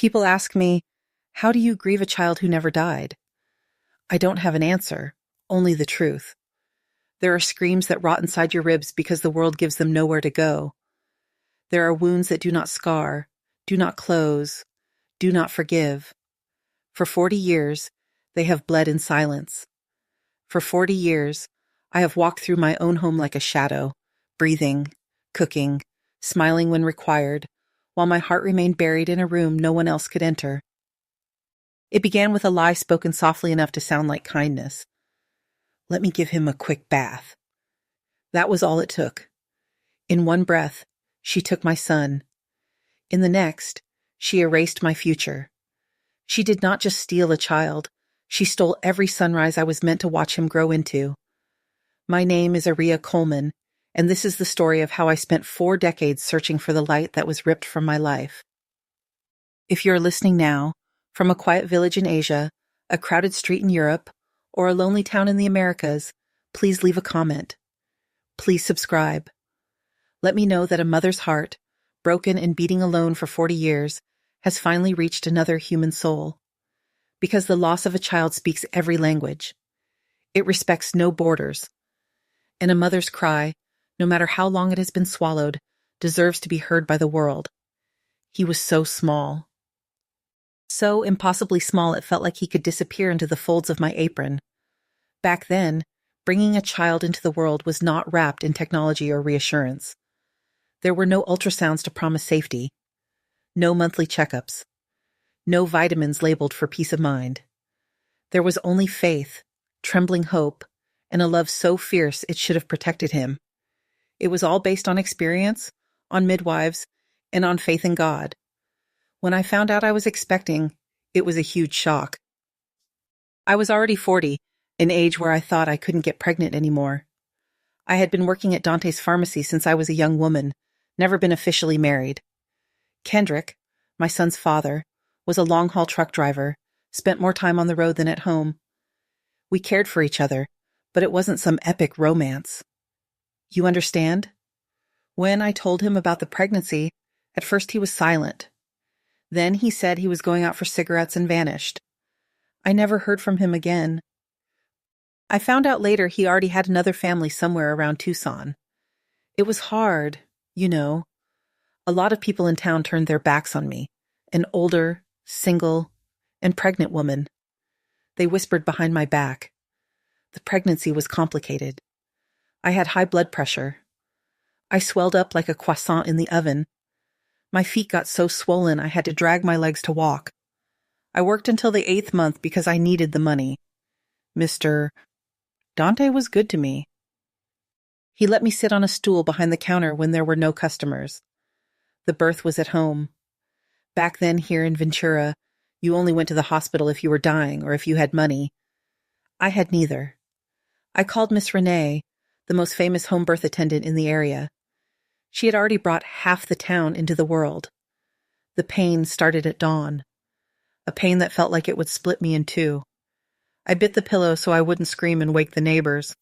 People ask me, how do you grieve a child who never died? I don't have an answer, only the truth. There are screams that rot inside your ribs because the world gives them nowhere to go. There are wounds that do not scar, do not close, do not forgive. For 40 years, they have bled in silence. For 40 years, I have walked through my own home like a shadow, breathing, cooking, smiling when required, while my heart remained buried in a room no one else could enter. It began with a lie spoken softly enough to sound like kindness. Let me give him a quick bath. That was all it took. In one breath, she took my son. In the next, she erased my future. She did not just steal a child, she stole every sunrise I was meant to watch him grow into. My name is Aria Coleman, and this is the story of how I spent 4 decades searching for the light that was ripped from my life. If you're listening now, from a quiet village in Asia, a crowded street in Europe, or a lonely town in the Americas, please leave a comment. Please subscribe. Let me know that a mother's heart, broken and beating alone for 40 years, has finally reached another human soul. Because the loss of a child speaks every language. It respects no borders. And a mother's cry, no matter how long it has been swallowed, deserves to be heard by the world. He was so small. So impossibly small it felt like he could disappear into the folds of my apron. Back then, bringing a child into the world was not wrapped in technology or reassurance. There were no ultrasounds to promise safety, no monthly checkups, no vitamins labeled for peace of mind. There was only faith, trembling hope, and a love so fierce it should have protected him. It was all based on experience, on midwives, and on faith in God. When I found out I was expecting, it was a huge shock. I was already 40, an age where I thought I couldn't get pregnant anymore. I had been working at Dante's pharmacy since I was a young woman, never been officially married. Kendrick, my son's father, was a long-haul truck driver, spent more time on the road than at home. We cared for each other, but it wasn't some epic romance. You understand? When I told him about the pregnancy, at first he was silent. Then he said he was going out for cigarettes and vanished. I never heard from him again. I found out later he already had another family somewhere around Tucson. It was hard, you know. A lot of people in town turned their backs on me, an older, single, and pregnant woman. They whispered behind my back. The pregnancy was complicated. I had high blood pressure. I swelled up like a croissant in the oven. My feet got so swollen I had to drag my legs to walk. I worked until the 8th month because I needed the money. Mr. Dante was good to me. He let me sit on a stool behind the counter when there were no customers. The birth was at home. Back then here in Ventura, you only went to the hospital if you were dying or if you had money. I had neither. I called Miss Renee, the most famous home birth attendant in the area. She had already brought half the town into the world. The pain started at dawn. A pain that felt like it would split me in two. I bit the pillow so I wouldn't scream and wake the neighbors.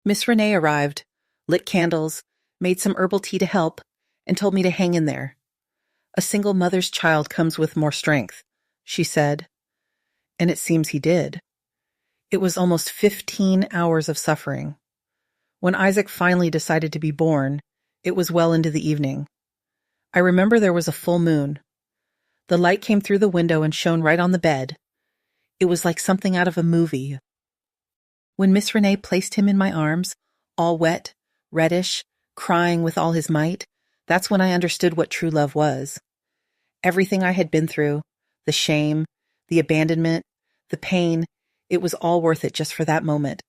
Miss Renee arrived, lit candles, made some herbal tea to help, and told me to hang in there. A single mother's child comes with more strength, she said. And it seems he did. It was almost 15 hours of suffering. When Isaac finally decided to be born, it was well into the evening. I remember there was a full moon. The light came through the window and shone right on the bed. It was like something out of a movie. When Miss Renee placed him in my arms, all wet, reddish, crying with all his might, that's when I understood what true love was. Everything I had been through, the shame, the abandonment, the pain, it was all worth it just for that moment.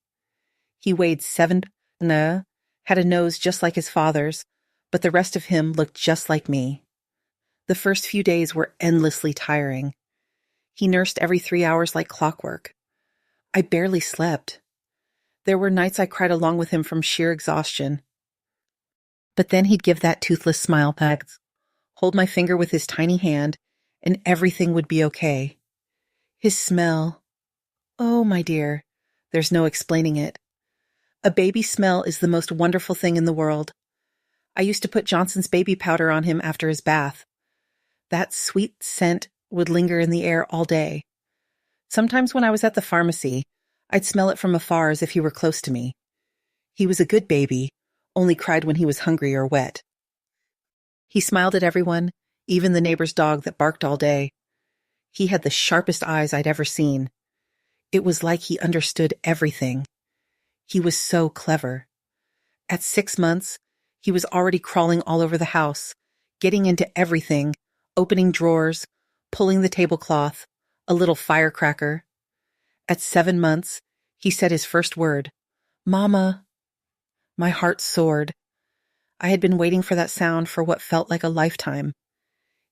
He weighed 7, had a nose just like his father's, but the rest of him looked just like me. The first few days were endlessly tiring. He nursed every 3 hours like clockwork. I barely slept. There were nights I cried along with him from sheer exhaustion. But then he'd give that toothless smile back, hold my finger with his tiny hand, and everything would be okay. His smell. Oh, my dear, there's no explaining it. A baby's smell is the most wonderful thing in the world. I used to put Johnson's baby powder on him after his bath. That sweet scent would linger in the air all day. Sometimes when I was at the pharmacy, I'd smell it from afar as if he were close to me. He was a good baby, only cried when he was hungry or wet. He smiled at everyone, even the neighbor's dog that barked all day. He had the sharpest eyes I'd ever seen. It was like he understood everything. He was so clever. At 6 months, he was already crawling all over the house, getting into everything, opening drawers, pulling the tablecloth, a little firecracker. At 7 months, he said his first word, "Mama." My heart soared. I had been waiting for that sound for what felt like a lifetime.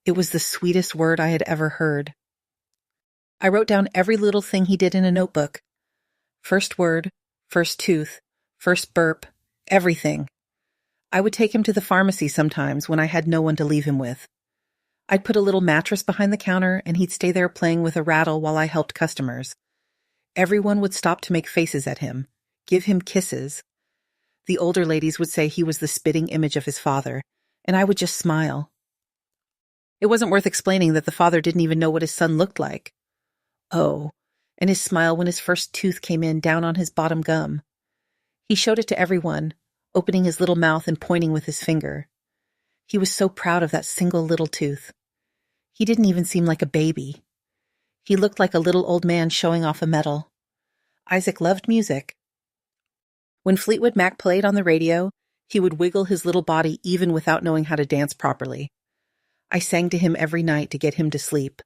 It was the sweetest word I had ever heard. I wrote down every little thing he did in a notebook. First word, first tooth, first burp, everything. I would take him to the pharmacy sometimes when I had no one to leave him with. I'd put a little mattress behind the counter and he'd stay there playing with a rattle while I helped customers. Everyone would stop to make faces at him, give him kisses. The older ladies would say he was the spitting image of his father, and I would just smile. It wasn't worth explaining that the father didn't even know what his son looked like. Oh, and his smile when his first tooth came in down on his bottom gum. He showed it to everyone, opening his little mouth and pointing with his finger. He was so proud of that single little tooth. He didn't even seem like a baby. He looked like a little old man showing off a medal. Isaac loved music. When Fleetwood Mac played on the radio, he would wiggle his little body even without knowing how to dance properly. I sang to him every night to get him to sleep.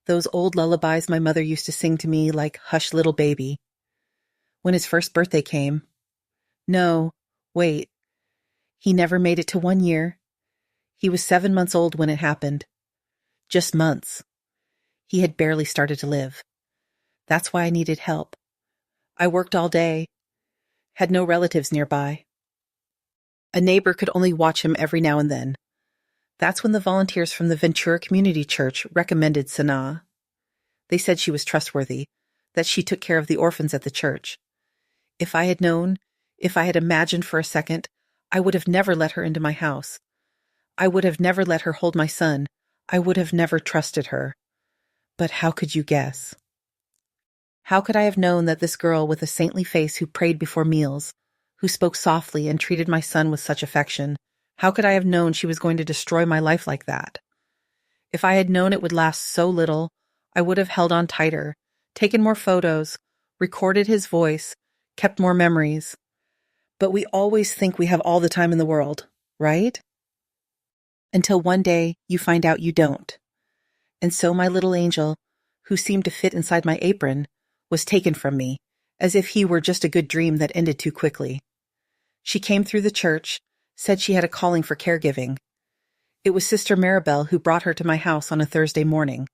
Those old lullabies my mother used to sing to me like "Hush, Little Baby." When his first birthday came, no, wait, he never made it to 1 year. He was 7 months old when it happened. Just months. He had barely started to live. That's why I needed help. I worked all day, had no relatives nearby. A neighbor could only watch him every now and then. That's when the volunteers from the Ventura Community Church recommended Sanaa. They said she was trustworthy, that she took care of the orphans at the church. If I had known, if I had imagined for a second, I would have never let her into my house. I would have never let her hold my son. I would have never trusted her. But how could you guess? How could I have known that this girl with a saintly face who prayed before meals, who spoke softly and treated my son with such affection, how could I have known she was going to destroy my life like that? If I had known it would last so little, I would have held on tighter, taken more photos, recorded his voice, kept more memories. But we always think we have all the time in the world, right? Until one day you find out you don't. And so my little angel, who seemed to fit inside my apron, was taken from me, as if he were just a good dream that ended too quickly. She came through the church, said she had a calling for caregiving. It was Sister Maribel who brought her to my house on a Thursday morning.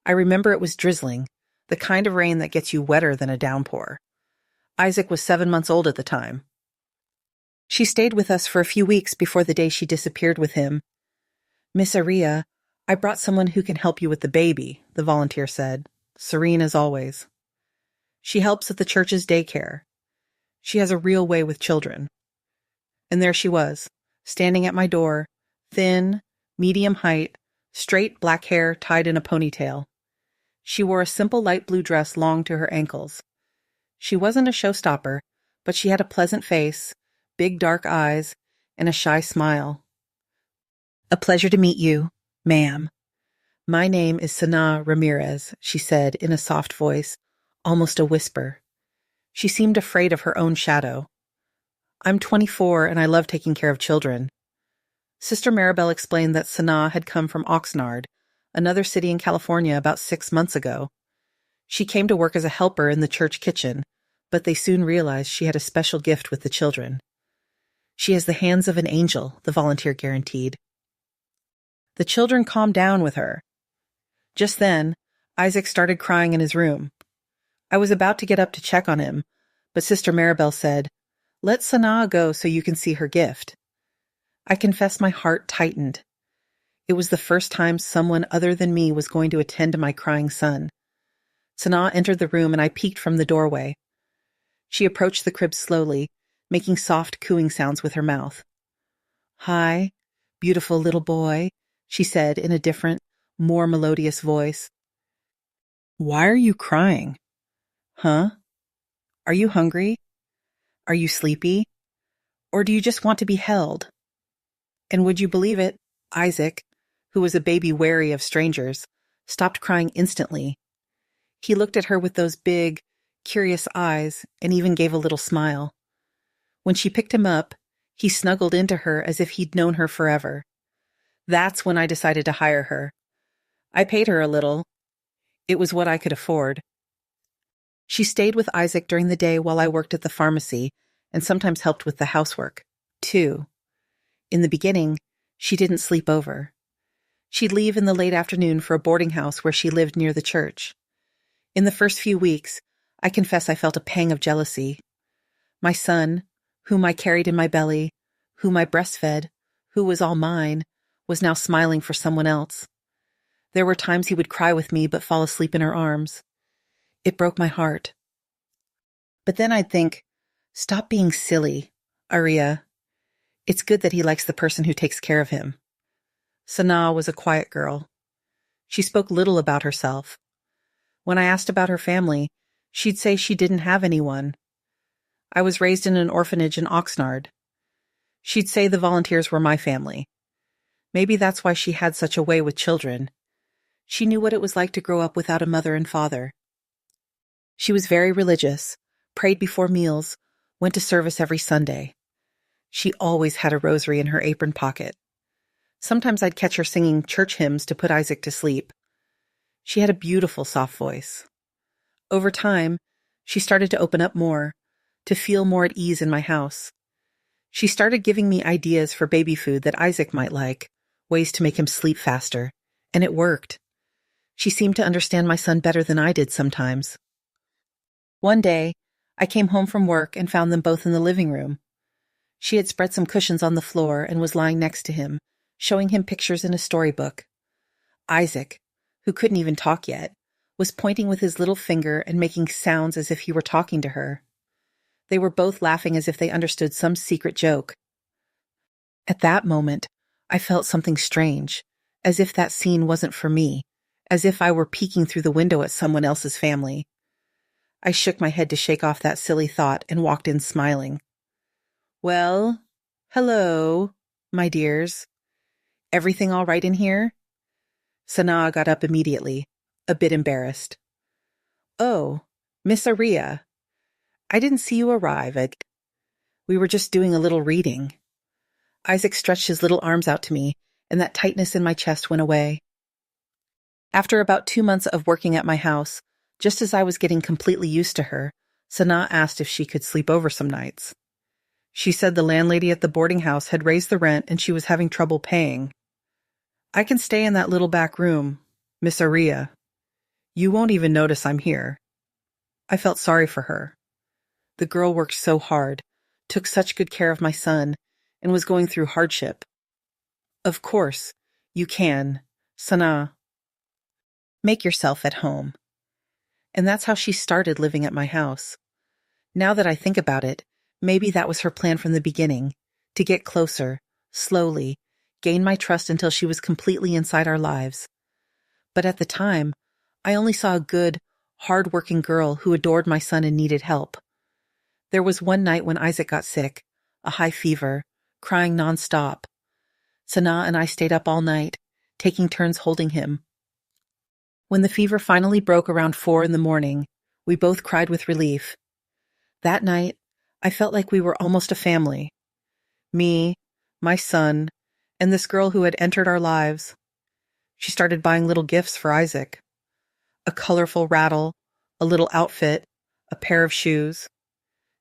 I remember it was drizzling, the kind of rain that gets you wetter than a downpour. Isaac was 7 months old at the time. She stayed with us for a few weeks before the day she disappeared with him. "Miss Aria, I brought someone who can help you with the baby," the volunteer said, serene as always. She helps at the church's daycare. She has a real way with children. And there she was, standing at my door, thin, medium height, straight black hair tied in a ponytail. She wore a simple light blue dress long to her ankles. She wasn't a showstopper, but she had a pleasant face, big dark eyes, and a shy smile. "A pleasure to meet you, ma'am. My name is Sanaa Ramirez," she said in a soft voice, almost a whisper. She seemed afraid of her own shadow. "I'm 24 and I love taking care of children." Sister Maribel explained that Sanaa had come from Oxnard, another city in California, about 6 months ago. She came to work as a helper in the church kitchen, but they soon realized she had a special gift with the children. "She has the hands of an angel," the volunteer guaranteed. The children calmed down with her. Just then, Isaac started crying in his room. I was about to get up to check on him, but Sister Maribel said, "Let Sanaa go so you can see her gift." I confess my heart tightened. It was the first time someone other than me was going to attend to my crying son. Sanaa entered the room and I peeked from the doorway. She approached the crib slowly, making soft cooing sounds with her mouth. "Hi, beautiful little boy," she said in a different, more melodious voice. Why are you crying? Huh? Are you hungry? Are you sleepy? Or do you just want to be held? And would you believe it, Isaac, who was a baby wary of strangers, stopped crying instantly. He looked at her with those big, curious eyes and even gave a little smile. When she picked him up, he snuggled into her as if he'd known her forever. That's when I decided to hire her. I paid her a little. It was what I could afford. She stayed with Isaac during the day while I worked at the pharmacy and sometimes helped with the housework, too. In the beginning, she didn't sleep over. She'd leave in the late afternoon for a boarding house where she lived near the church. In the first few weeks, I confess I felt a pang of jealousy. My son, whom I carried in my belly, whom I breastfed, who was all mine, was now smiling for someone else. There were times he would cry with me but fall asleep in her arms. It broke my heart. But then I'd think, stop being silly, Aria. It's good that he likes the person who takes care of him. Sanaa was a quiet girl. She spoke little about herself. When I asked about her family, she'd say she didn't have anyone. I was raised in an orphanage in Oxnard. She'd say the volunteers were my family. Maybe that's why she had such a way with children. She knew what it was like to grow up without a mother and father. She was very religious, prayed before meals, went to service every Sunday. She always had a rosary in her apron pocket. Sometimes I'd catch her singing church hymns to put Isaac to sleep. She had a beautiful, soft voice. Over time, she started to open up more, to feel more at ease in my house. She started giving me ideas for baby food that Isaac might like, ways to make him sleep faster, and it worked. She seemed to understand my son better than I did sometimes. One day, I came home from work and found them both in the living room. She had spread some cushions on the floor and was lying next to him, showing him pictures in a storybook. Isaac, who couldn't even talk yet, was pointing with his little finger and making sounds as if he were talking to her. They were both laughing as if they understood some secret joke. At that moment, I felt something strange, as if that scene wasn't for me, as if I were peeking through the window at someone else's family. I shook my head to shake off that silly thought and walked in smiling. Well, hello, my dears. Everything all right in here? Sanaa got up immediately, a bit embarrassed. Oh, Miss Aria. I didn't see you arrive. We were just doing a little reading. Isaac stretched his little arms out to me, and that tightness in my chest went away. After about 2 months of working at my house, just as I was getting completely used to her, Sanaa asked if she could sleep over some nights. She said the landlady at the boarding house had raised the rent and she was having trouble paying. I can stay in that little back room, Miss Aria. You won't even notice I'm here. I felt sorry for her. The girl worked so hard, took such good care of my son, and was going through hardship. Of course, you can, Sanaa. Make yourself at home. And that's how she started living at my house. Now that I think about it, maybe that was her plan from the beginning, to get closer, slowly, gain my trust until she was completely inside our lives. But at the time, I only saw a good, hard-working girl who adored my son and needed help. There was one night when Isaac got sick, a high fever, crying nonstop. Sanaa and I stayed up all night, taking turns holding him. When the fever finally broke around 4 a.m, we both cried with relief. That night, I felt like we were almost a family. Me, my son, and this girl who had entered our lives. She started buying little gifts for Isaac. A colorful rattle, a little outfit, a pair of shoes.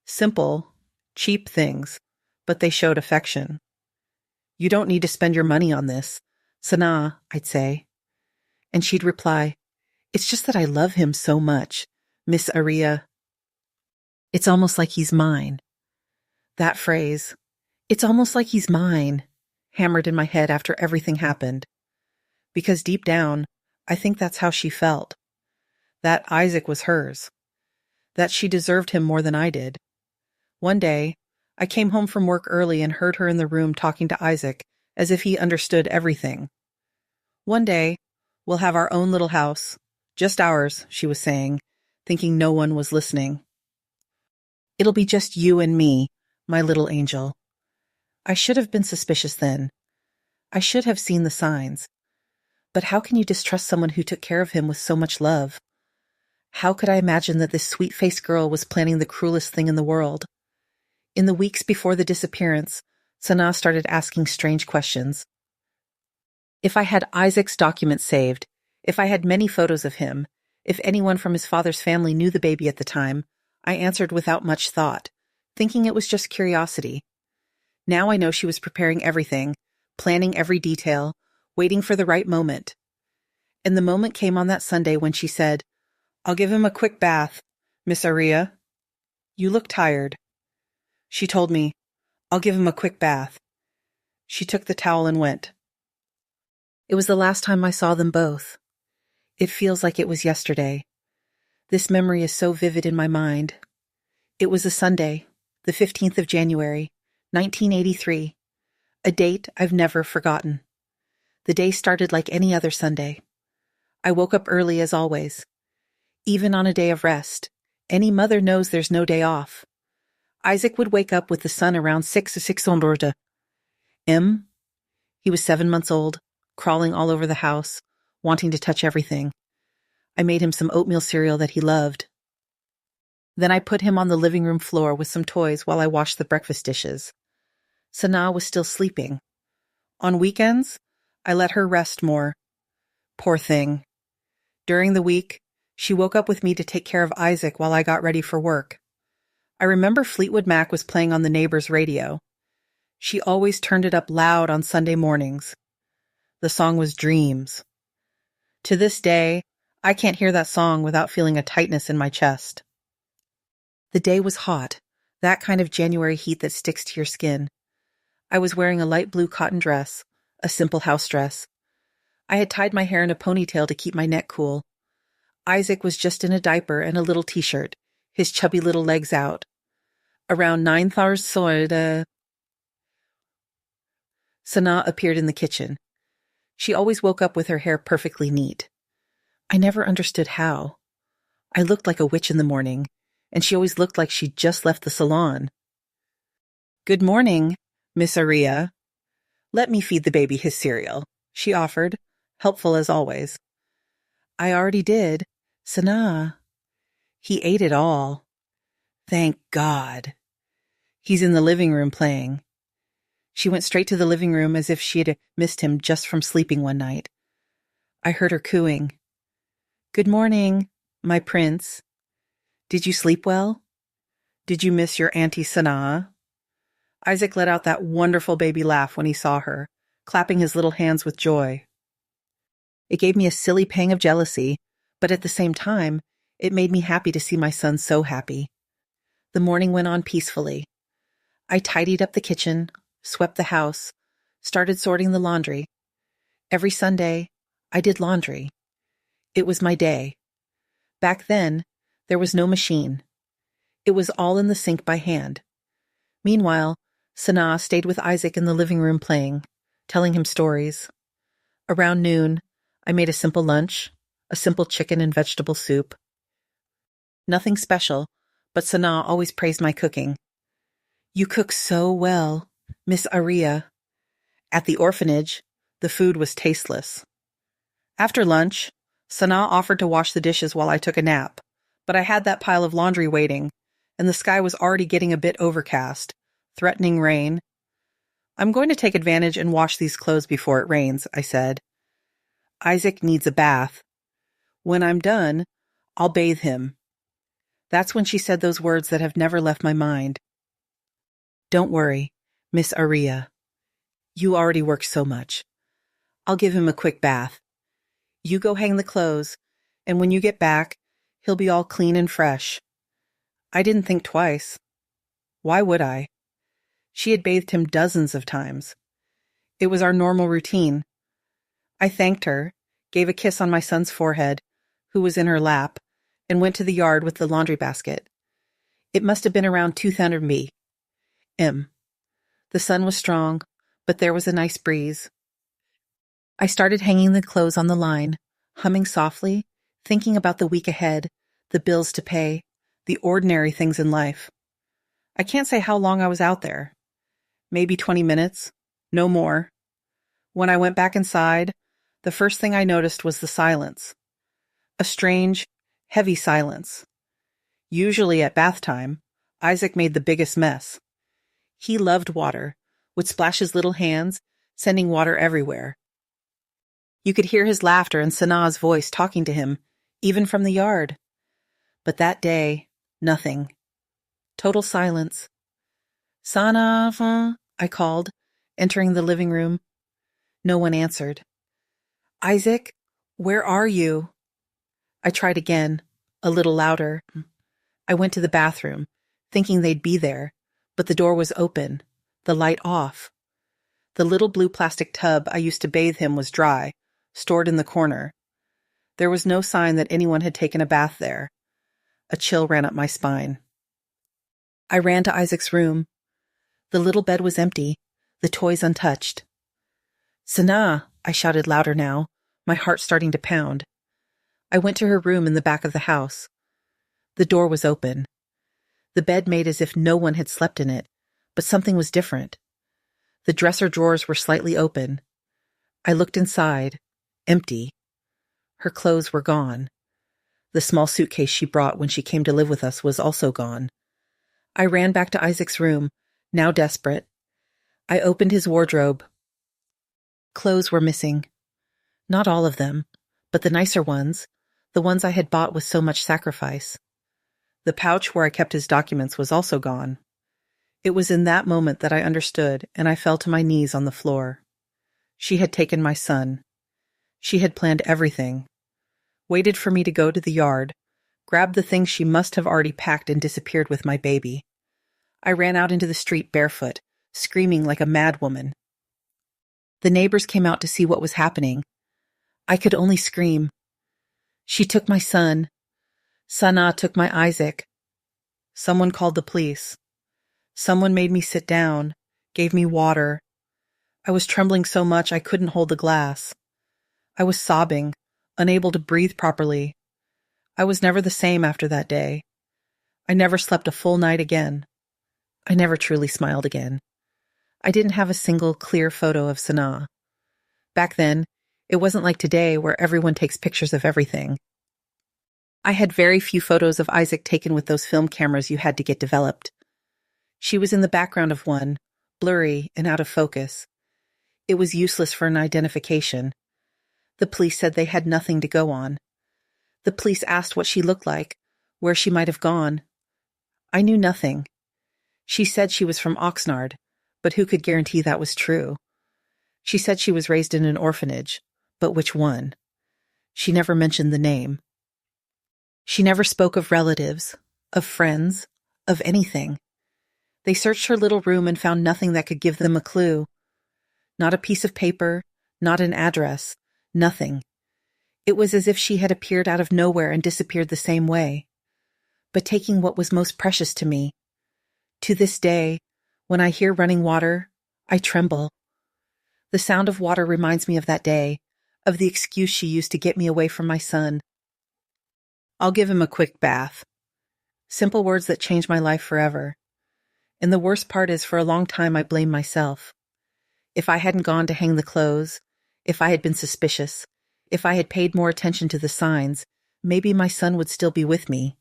Simple, cheap things, but they showed affection. You don't need to spend your money on this, Sanaa, I'd say. And she'd reply, it's just that I love him so much, Miss Aria. It's almost like he's mine. That phrase, it's almost like he's mine, hammered in my head after everything happened. Because deep down, I think that's how she felt. That Isaac was hers. That she deserved him more than I did. One day, I came home from work early and heard her in the room talking to Isaac as if he understood everything. One day, we'll have our own little house. Just ours, she was saying, thinking no one was listening. It'll be just you and me, my little angel. I should have been suspicious then. I should have seen the signs. But how can you distrust someone who took care of him with so much love? How could I imagine that this sweet-faced girl was planning the cruelest thing in the world? In the weeks before the disappearance, Sanaa started asking strange questions. If I had Isaac's documents saved, if I had many photos of him, if anyone from his father's family knew the baby at the time, I answered without much thought, thinking it was just curiosity. Now I know she was preparing everything, planning every detail, waiting for the right moment. And the moment came on that Sunday when she said, "I'll give him a quick bath, Miss Aria. You look tired." She told me, "I'll give him a quick bath." She took the towel and went. It was the last time I saw them both. It feels like it was yesterday. This memory is so vivid in my mind. It was a Sunday, the 15th of January, 1983, a date I've never forgotten. The day started like any other Sunday. I woke up early as always. Even on a day of rest, any mother knows there's no day off. Isaac would wake up with the sun around 6 M. He was 7 months old, crawling all over the house, wanting to touch everything. I made him some oatmeal cereal that he loved. Then I put him on the living room floor with some toys while I washed the breakfast dishes. Sanaa was still sleeping. On weekends, I let her rest more. Poor thing. During the week, she woke up with me to take care of Isaac while I got ready for work. I remember Fleetwood Mac was playing on the neighbor's radio. She always turned it up loud on Sunday mornings. The song was Dreams. To this day, I can't hear that song without feeling a tightness in my chest. The day was hot, that kind of January heat that sticks to your skin. I was wearing a light blue cotton dress, a simple house dress. I had tied my hair in a ponytail to keep my neck cool. Isaac was just in a diaper and a little t-shirt, his chubby little legs out. Around 9:30, Sanaa appeared in the kitchen. She always woke up with her hair perfectly neat. I never understood how. I looked like a witch in the morning, and she always looked like she'd just left the salon. "Good morning, Miss Aria. Let me feed the baby his cereal," she offered, helpful as always. "I already did. Sanaa." "He ate it all." "Thank God." "He's in the living room playing." She went straight to the living room as if she had missed him just from sleeping one night. I heard her cooing. "Good morning, my prince. Did you sleep well? Did you miss your Auntie Sanaa?" Isaac let out that wonderful baby laugh when he saw her, clapping his little hands with joy. It gave me a silly pang of jealousy, but at the same time, it made me happy to see my son so happy. The morning went on peacefully. I tidied up the kitchen, swept the house, started sorting the laundry. Every Sunday, I did laundry. It was my day. Back then, there was no machine. It was all in the sink by hand. Meanwhile, Sanaa stayed with Isaac in the living room playing, telling him stories. Around noon, I made a simple lunch, a simple chicken and vegetable soup. Nothing special, but Sanaa always praised my cooking. "You cook so well, Miss Aria." At the orphanage, the food was tasteless. After lunch, Sanaa offered to wash the dishes while I took a nap, but I had that pile of laundry waiting, and the sky was already getting a bit overcast, threatening rain. "I'm going to take advantage and wash these clothes before it rains," I said. "Isaac needs a bath. When I'm done, I'll bathe him." That's when she said those words that have never left my mind. "Don't worry, Miss Aria. You already work so much. I'll give him a quick bath. You go hang the clothes, and when you get back, he'll be all clean and fresh." I didn't think twice. Why would I? She had bathed him dozens of times. It was our normal routine. I thanked her, gave a kiss on my son's forehead, who was in her lap, and went to the yard with the laundry basket. It must have been around 200 m. The sun was strong, but there was a nice breeze. I started hanging the clothes on the line, humming softly, thinking about the week ahead, the bills to pay, the ordinary things in life. I can't say how long I was out there. Maybe 20 minutes, no more. When I went back inside, the first thing I noticed was the silence. A strange, heavy silence. Usually at bath time, Isaac made the biggest mess. He loved water, would splash his little hands, sending water everywhere. You could hear his laughter and Sanaa's voice talking to him, even from the yard. But that day, nothing. Total silence. Sanaa, I called, entering the living room. No one answered. Isaac, where are you? I tried again, a little louder. I went to the bathroom, thinking they'd be there, but the door was open, the light off. The little blue plastic tub I used to bathe him was dry, stored in the corner. There was no sign that anyone had taken a bath there. A chill ran up my spine. I ran to Isaac's room. The little bed was empty, the toys untouched. Sanaa, I shouted louder now, my heart starting to pound. I went to her room in the back of the house. The door was open. The bed made as if no one had slept in it, but something was different. The dresser drawers were slightly open. I looked inside, empty. Her clothes were gone. The small suitcase she brought when she came to live with us was also gone. I ran back to Isaac's room, now desperate. I opened his wardrobe. Clothes were missing. Not all of them, but the nicer ones, the ones I had bought with so much sacrifice. The pouch where I kept his documents was also gone. It was in that moment that I understood, and I fell to my knees on the floor. She had taken my son. She had planned everything. Waited for me to go to the yard, grabbed the things she must have already packed and disappeared with my baby. I ran out into the street barefoot, screaming like a mad woman. The neighbors came out to see what was happening. I could only scream. She took my son. Sanaa took my Isaac. Someone called the police. Someone made me sit down, gave me water. I was trembling so much I couldn't hold the glass. I was sobbing, unable to breathe properly. I was never the same after that day. I never slept a full night again. I never truly smiled again. I didn't have a single clear photo of Sanaa. Back then, it wasn't like today where everyone takes pictures of everything. I had very few photos of Isaac taken with those film cameras you had to get developed. She was in the background of one, blurry and out of focus. It was useless for an identification. The police said they had nothing to go on. The police asked what she looked like, where she might have gone. I knew nothing. She said she was from Oxnard, but who could guarantee that was true? She said she was raised in an orphanage, but which one? She never mentioned the name. She never spoke of relatives, of friends, of anything. They searched her little room and found nothing that could give them a clue. Not a piece of paper, not an address, nothing. It was as if she had appeared out of nowhere and disappeared the same way. But taking what was most precious to me. To this day, when I hear running water, I tremble. The sound of water reminds me of that day, of the excuse she used to get me away from my son. I'll give him a quick bath. Simple words that changed my life forever. And the worst part is, for a long time I blamed myself. If I hadn't gone to hang the clothes, if I had been suspicious, if I had paid more attention to the signs, maybe my son would still be with me.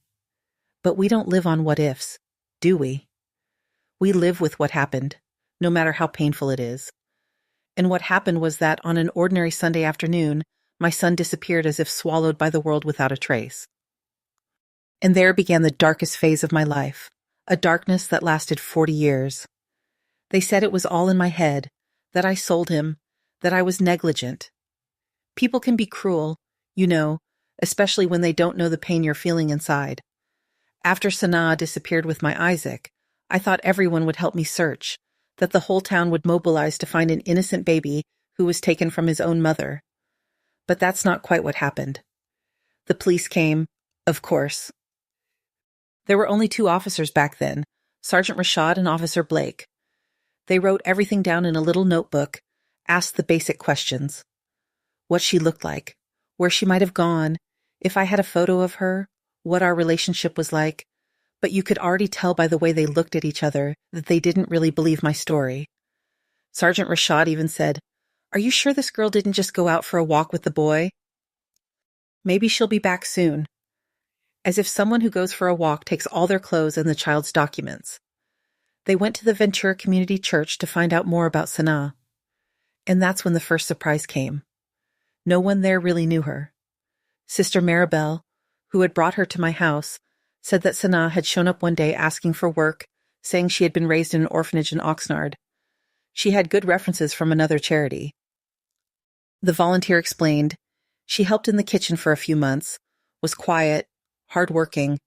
But we don't live on what ifs, do we? We live with what happened, no matter how painful it is. And what happened was that on an ordinary Sunday afternoon, my son disappeared as if swallowed by the world without a trace. And there began the darkest phase of my life, a darkness that lasted 40 years. They said it was all in my head, that I sold him, that I was negligent. People can be cruel, you know, especially when they don't know the pain you're feeling inside. After Sanaa disappeared with my Isaac, I thought everyone would help me search, that the whole town would mobilize to find an innocent baby who was taken from his own mother. But that's not quite what happened. The police came, of course. There were only 2 officers back then, Sergeant Rashad and Officer Blake. They wrote everything down in a little notebook, asked the basic questions. what she looked like, where she might have gone, if I had a photo of her, what our relationship was like, but you could already tell by the way they looked at each other that they didn't really believe my story. Sergeant Rashad even said, "Are you sure this girl didn't just go out for a walk with the boy? Maybe she'll be back soon." As if someone who goes for a walk takes all their clothes and the child's documents. They went to the Ventura Community Church to find out more about Sanaa. And that's when the first surprise came. No one there really knew her. Sister Maribel, who had brought her to my house, said that Sanaa had shown up one day asking for work, saying she had been raised in an orphanage in Oxnard. She had good references from another charity. The volunteer explained, she helped in the kitchen for a few months, was quiet, hardworking.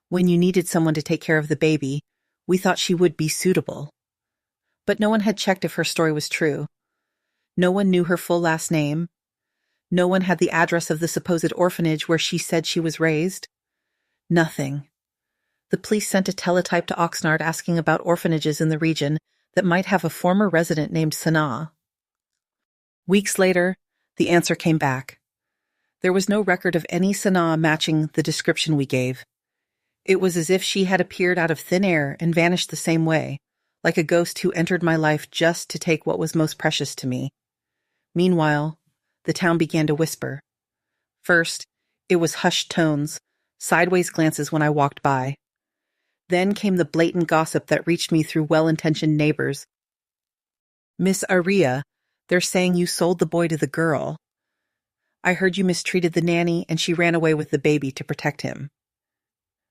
When you needed someone to take care of the baby, we thought she would be suitable. But no one had checked if her story was true. No one knew her full last name. No one had the address of the supposed orphanage where she said she was raised. Nothing. The police sent a teletype to Oxnard asking about orphanages in the region that might have a former resident named Sanaa. Weeks later, the answer came back. There was no record of any Sanaa matching the description we gave. It was as if she had appeared out of thin air and vanished the same way, like a ghost who entered my life just to take what was most precious to me. Meanwhile, the town began to whisper. First, it was hushed tones, sideways glances when I walked by. Then came the blatant gossip that reached me through well-intentioned neighbors. "Miss Aria, they're saying you sold the boy to the girl. I heard you mistreated the nanny and she ran away with the baby to protect him.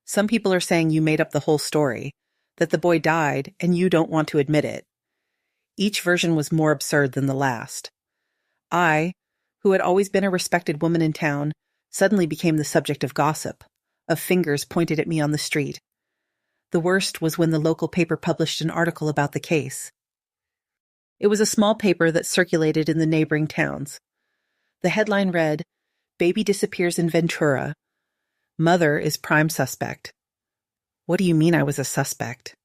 Some people are saying you made up the whole story, that the boy died and you don't want to admit it." Each version was more absurd than the last. I, who had always been a respected woman in town, suddenly became the subject of gossip, of fingers pointed at me on the street. The worst was when the local paper published an article about the case. It was a small paper that circulated in the neighboring towns. The headline read, "Baby disappears in Ventura. Mother is prime suspect." What do you mean I was a suspect?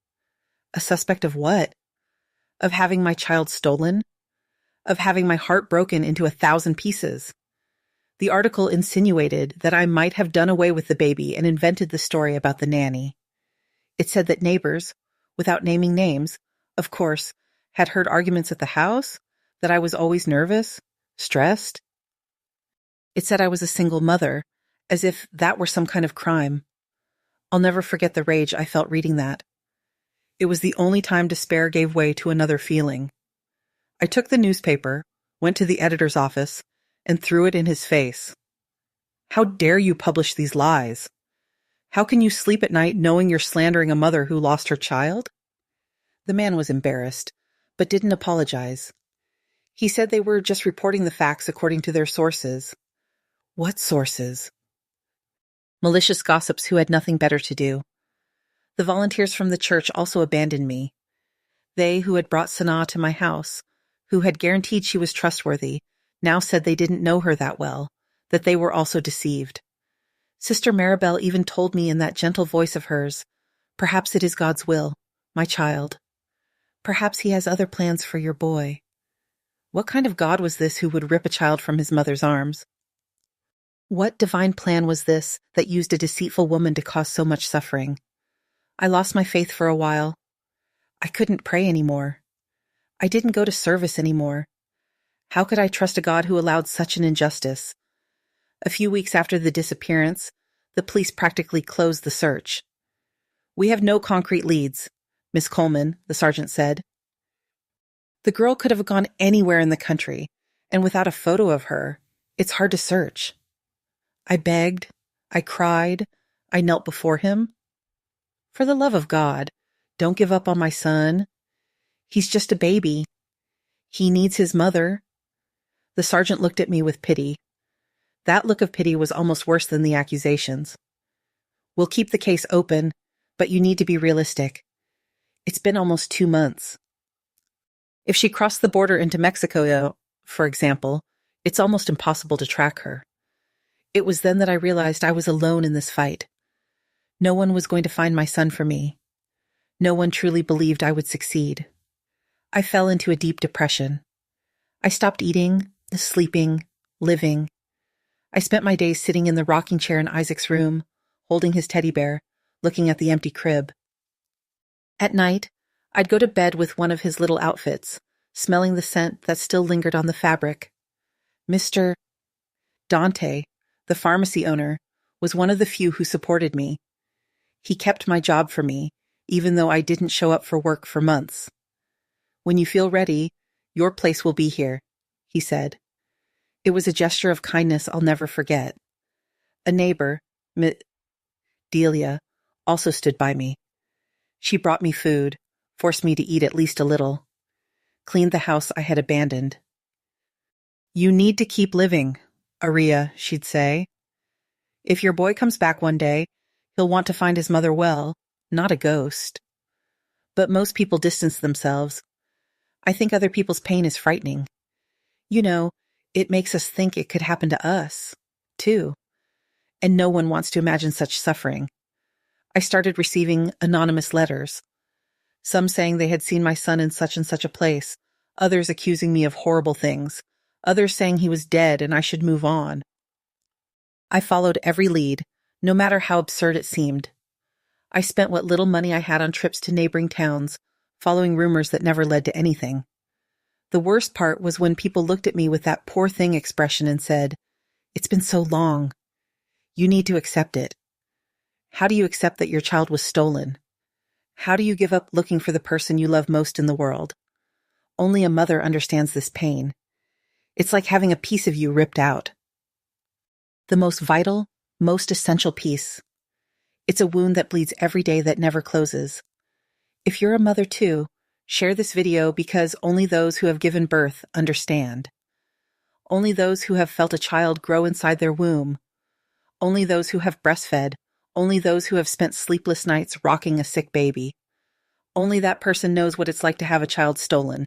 A suspect of what? Of having my child stolen? Of having my heart broken into 1,000 pieces? The article insinuated that I might have done away with the baby and invented the story about the nanny. It said that neighbors, without naming names, of course, had heard arguments at the house, that I was always nervous, stressed. It said I was a single mother, as if that were some kind of crime. I'll never forget the rage I felt reading that. It was the only time despair gave way to another feeling. I took the newspaper, went to the editor's office, and threw it in his face. "How dare you publish these lies? How can you sleep at night knowing you're slandering a mother who lost her child?" The man was embarrassed, but didn't apologize. He said they were just reporting the facts according to their sources. What sources? Malicious gossips who had nothing better to do. The volunteers from the church also abandoned me. They who had brought Sanaa to my house, who had guaranteed she was trustworthy, now said they didn't know her that well, that they were also deceived. Sister Maribel even told me in that gentle voice of hers, "Perhaps it is God's will, my child. Perhaps he has other plans for your boy." What kind of God was this who would rip a child from his mother's arms? What divine plan was this that used a deceitful woman to cause so much suffering? I lost my faith for a while. I couldn't pray anymore. I didn't go to service anymore. How could I trust a God who allowed such an injustice? A few weeks after the disappearance, the police practically closed the search. "We have no concrete leads," Miss Coleman, the sergeant said. The girl could have gone anywhere in the country, and without a photo of her, it's hard to search. I begged, I cried, I knelt before him. "For the love of God, don't give up on my son. He's just a baby. He needs his mother." The sergeant looked at me with pity. That look of pity was almost worse than the accusations. "We'll keep the case open, but you need to be realistic. It's been almost 2 months. If she crossed the border into Mexico, for example, it's almost impossible to track her." It was then that I realized I was alone in this fight. No one was going to find my son for me. No one truly believed I would succeed. I fell into a deep depression. I stopped eating, sleeping, living. I spent my days sitting in the rocking chair in Isaac's room, holding his teddy bear, looking at the empty crib. At night, I'd go to bed with one of his little outfits, smelling the scent that still lingered on the fabric. Mr. Dante, the pharmacy owner, was one of the few who supported me. He kept my job for me, even though I didn't show up for work for months. "When you feel ready, your place will be here," he said. It was a gesture of kindness I'll never forget. A neighbor, Delia, also stood by me. She brought me food, forced me to eat at least a little, cleaned the house I had abandoned. "You need to keep living, Aria," she'd say. "If your boy comes back one day, he'll want to find his mother well, not a ghost." But most people distance themselves. I think other people's pain is frightening. You know, it makes us think it could happen to us, too. And no one wants to imagine such suffering. I started receiving anonymous letters. Some saying they had seen my son in such and such a place, others accusing me of horrible things, others saying he was dead and I should move on. I followed every lead, no matter how absurd it seemed. I spent what little money I had on trips to neighboring towns, following rumors that never led to anything. The worst part was when people looked at me with that poor thing expression and said, "It's been so long. You need to accept it." How do you accept that your child was stolen? How do you give up looking for the person you love most in the world? Only a mother understands this pain. It's like having a piece of you ripped out. The most vital, most essential piece. It's a wound that bleeds every day that never closes. If you're a mother too, share this video because only those who have given birth understand. Only those who have felt a child grow inside their womb. Only those who have breastfed. Only those who have spent sleepless nights rocking a sick baby. Only that person knows what it's like to have a child stolen.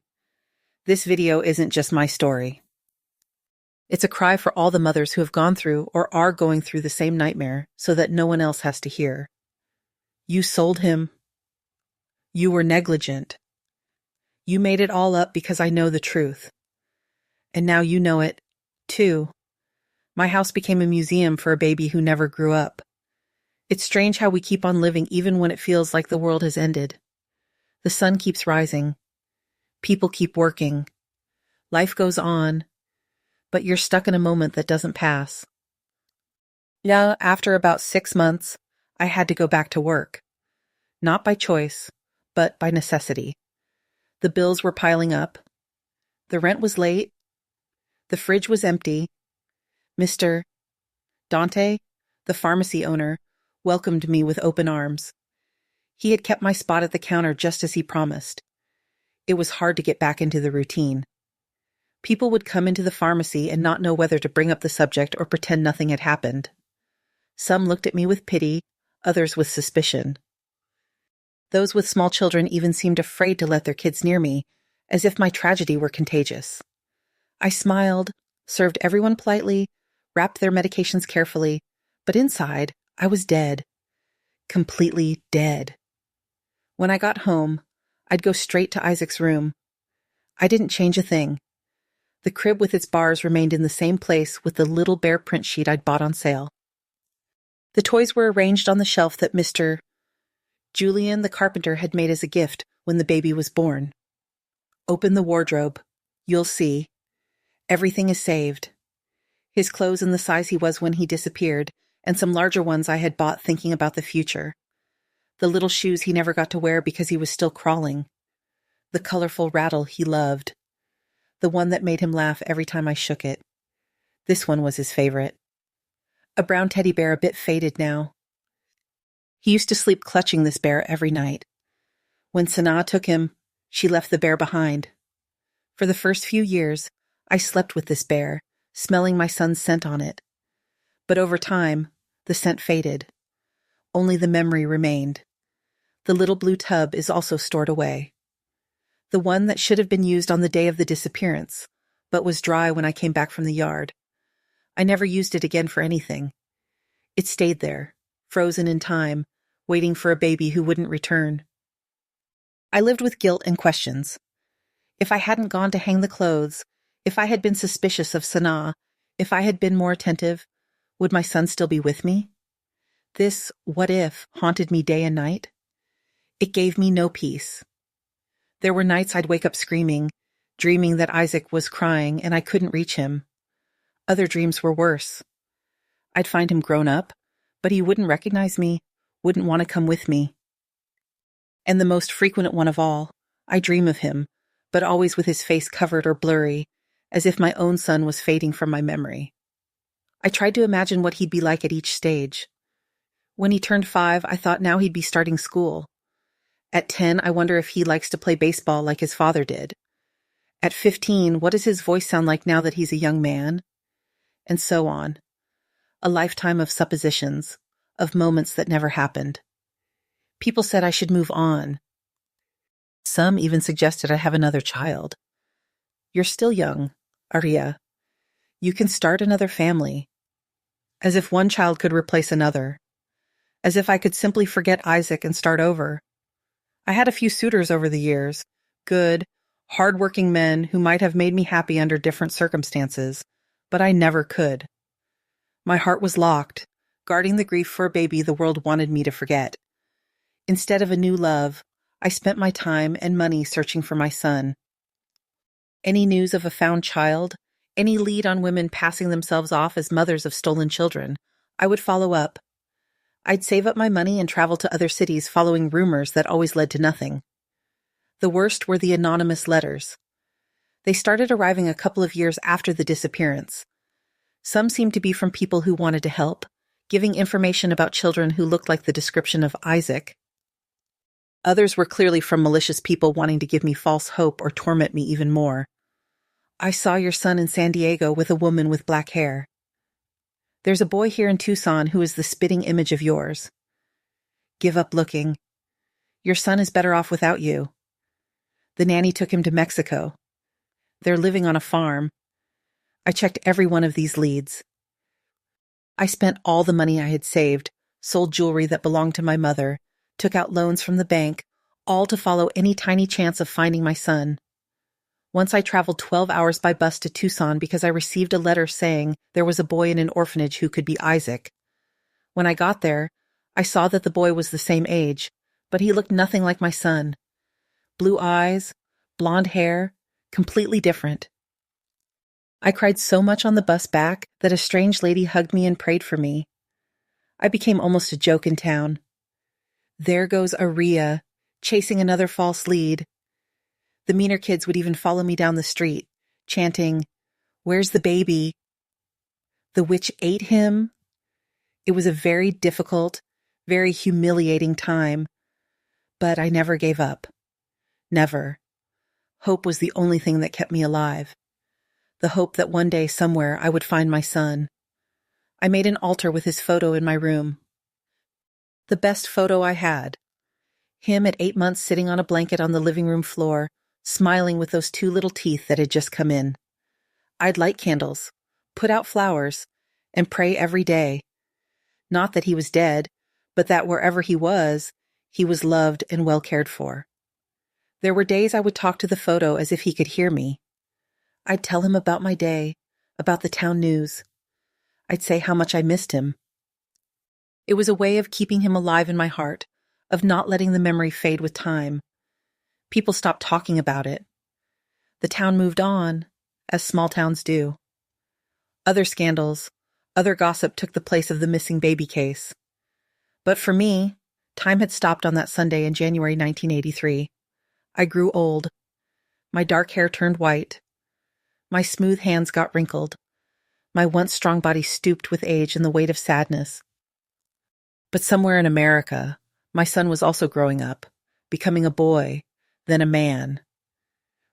This video isn't just my story. It's a cry for all the mothers who have gone through or are going through the same nightmare so that no one else has to hear. You sold him. You were negligent. You made it all up because I know the truth. And now you know it, too. My house became a museum for a baby who never grew up. It's strange how we keep on living even when it feels like the world has ended. The sun keeps rising. People keep working. Life goes on. But you're stuck in a moment that doesn't pass. Yeah, after about 6 months, I had to go back to work. Not by choice, but by necessity. The bills were piling up. The rent was late. The fridge was empty. Mr. Dante, the pharmacy owner, welcomed me with open arms. He had kept my spot at the counter just as he promised. It was hard to get back into the routine. People would come into the pharmacy and not know whether to bring up the subject or pretend nothing had happened. Some looked at me with pity, others with suspicion. Those with small children even seemed afraid to let their kids near me, as if my tragedy were contagious. I smiled, served everyone politely, wrapped their medications carefully, but inside, I was dead. Completely dead. When I got home, I'd go straight to Isaac's room. I didn't change a thing. The crib with its bars remained in the same place with the little bear print sheet I'd bought on sale. The toys were arranged on the shelf that Mr. Julian the carpenter had made as a gift when the baby was born. Open the wardrobe. You'll see. Everything is saved. His clothes in the size he was when he disappeared, and some larger ones I had bought thinking about the future. The little shoes he never got to wear because he was still crawling. The colorful rattle he loved. The one that made him laugh every time I shook it. This one was his favorite. A brown teddy bear a bit faded now. He used to sleep clutching this bear every night. When Sanaa took him, she left the bear behind. For the first few years, I slept with this bear, smelling my son's scent on it. But over time, the scent faded. Only the memory remained. The little blue tub is also stored away. The one that should have been used on the day of the disappearance, but was dry when I came back from the yard. I never used it again for anything. It stayed there, frozen in time, waiting for a baby who wouldn't return. I lived with guilt and questions. If I hadn't gone to hang the clothes, if I had been suspicious of Sanaa, If I had been more attentive, would my son still be with me? This what if haunted me day and night. It gave me no peace. There were nights I'd wake up screaming, dreaming that Isaac was crying and I couldn't reach him. Other dreams were worse. I'd find him grown up, but he wouldn't recognize me, wouldn't want to come with me. And the most frequent one of all, I dream of him, but always with his face covered or blurry, as if my own son was fading from my memory. I tried to imagine what he'd be like at each stage. When he turned 5, I thought now he'd be starting school. At 10, I wonder if he likes to play baseball like his father did. At 15, what does his voice sound like now that he's a young man? And so on. A lifetime of suppositions, of moments that never happened. People said I should move on. Some even suggested I have another child. You're still young, Aria. You can start another family. As if one child could replace another. As if I could simply forget Isaac and start over. I had a few suitors over the years, good, hard-working men who might have made me happy under different circumstances, but I never could. My heart was locked, guarding the grief for a baby the world wanted me to forget. Instead of a new love, I spent my time and money searching for my son. Any news of a found child, any lead on women passing themselves off as mothers of stolen children, I would follow up. I'd save up my money and travel to other cities following rumors that always led to nothing. The worst were the anonymous letters. They started arriving a couple of years after the disappearance. Some seemed to be from people who wanted to help, giving information about children who looked like the description of Isaac. Others were clearly from malicious people wanting to give me false hope or torment me even more. I saw your son in San Diego with a woman with black hair. There's a boy here in Tucson who is the spitting image of yours. Give up looking. Your son is better off without you. The nanny took him to Mexico. They're living on a farm. I checked every one of these leads. I spent all the money I had saved, sold jewelry that belonged to my mother, took out loans from the bank, all to follow any tiny chance of finding my son. Once I traveled 12 hours by bus to Tucson because I received a letter saying there was a boy in an orphanage who could be Isaac. When I got there, I saw that the boy was the same age, but he looked nothing like my son. Blue eyes, blonde hair, completely different. I cried so much on the bus back that a strange lady hugged me and prayed for me. I became almost a joke in town. There goes Aria, chasing another false lead. The meaner kids would even follow me down the street, chanting, "Where's the baby?" The witch ate him. It was a very difficult, very humiliating time, but I never gave up. Never. Hope was the only thing that kept me alive. The hope that one day somewhere I would find my son. I made an altar with his photo in my room. The best photo I had. Him at 8 months sitting on a blanket on the living room floor, smiling with those 2 little teeth that had just come in. I'd light candles, put out flowers, and pray every day. Not that he was dead, but that wherever he was loved and well cared for. There were days I would talk to the photo as if he could hear me. I'd tell him about my day, about the town news. I'd say how much I missed him. It was a way of keeping him alive in my heart, of not letting the memory fade with time. People stopped talking about it. The town moved on, as small towns do. Other scandals, other gossip took the place of the missing baby case. But for me, time had stopped on that Sunday in January 1983. I grew old. My dark hair turned white. My smooth hands got wrinkled. My once strong body stooped with age and the weight of sadness. But somewhere in America, my son was also growing up, becoming a boy, then a man.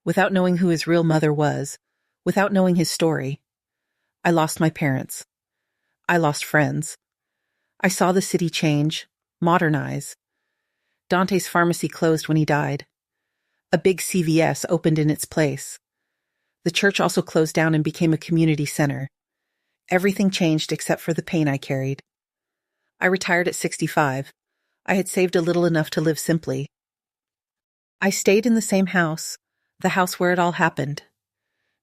Without knowing who his real mother was, without knowing his story, I lost my parents. I lost friends. I saw the city change, modernize. Dante's pharmacy closed when he died. A big CVS opened in its place. The church also closed down and became a community center. Everything changed except for the pain I carried. I retired at 65. I had saved a little enough to live simply. I stayed in the same house, the house where it all happened.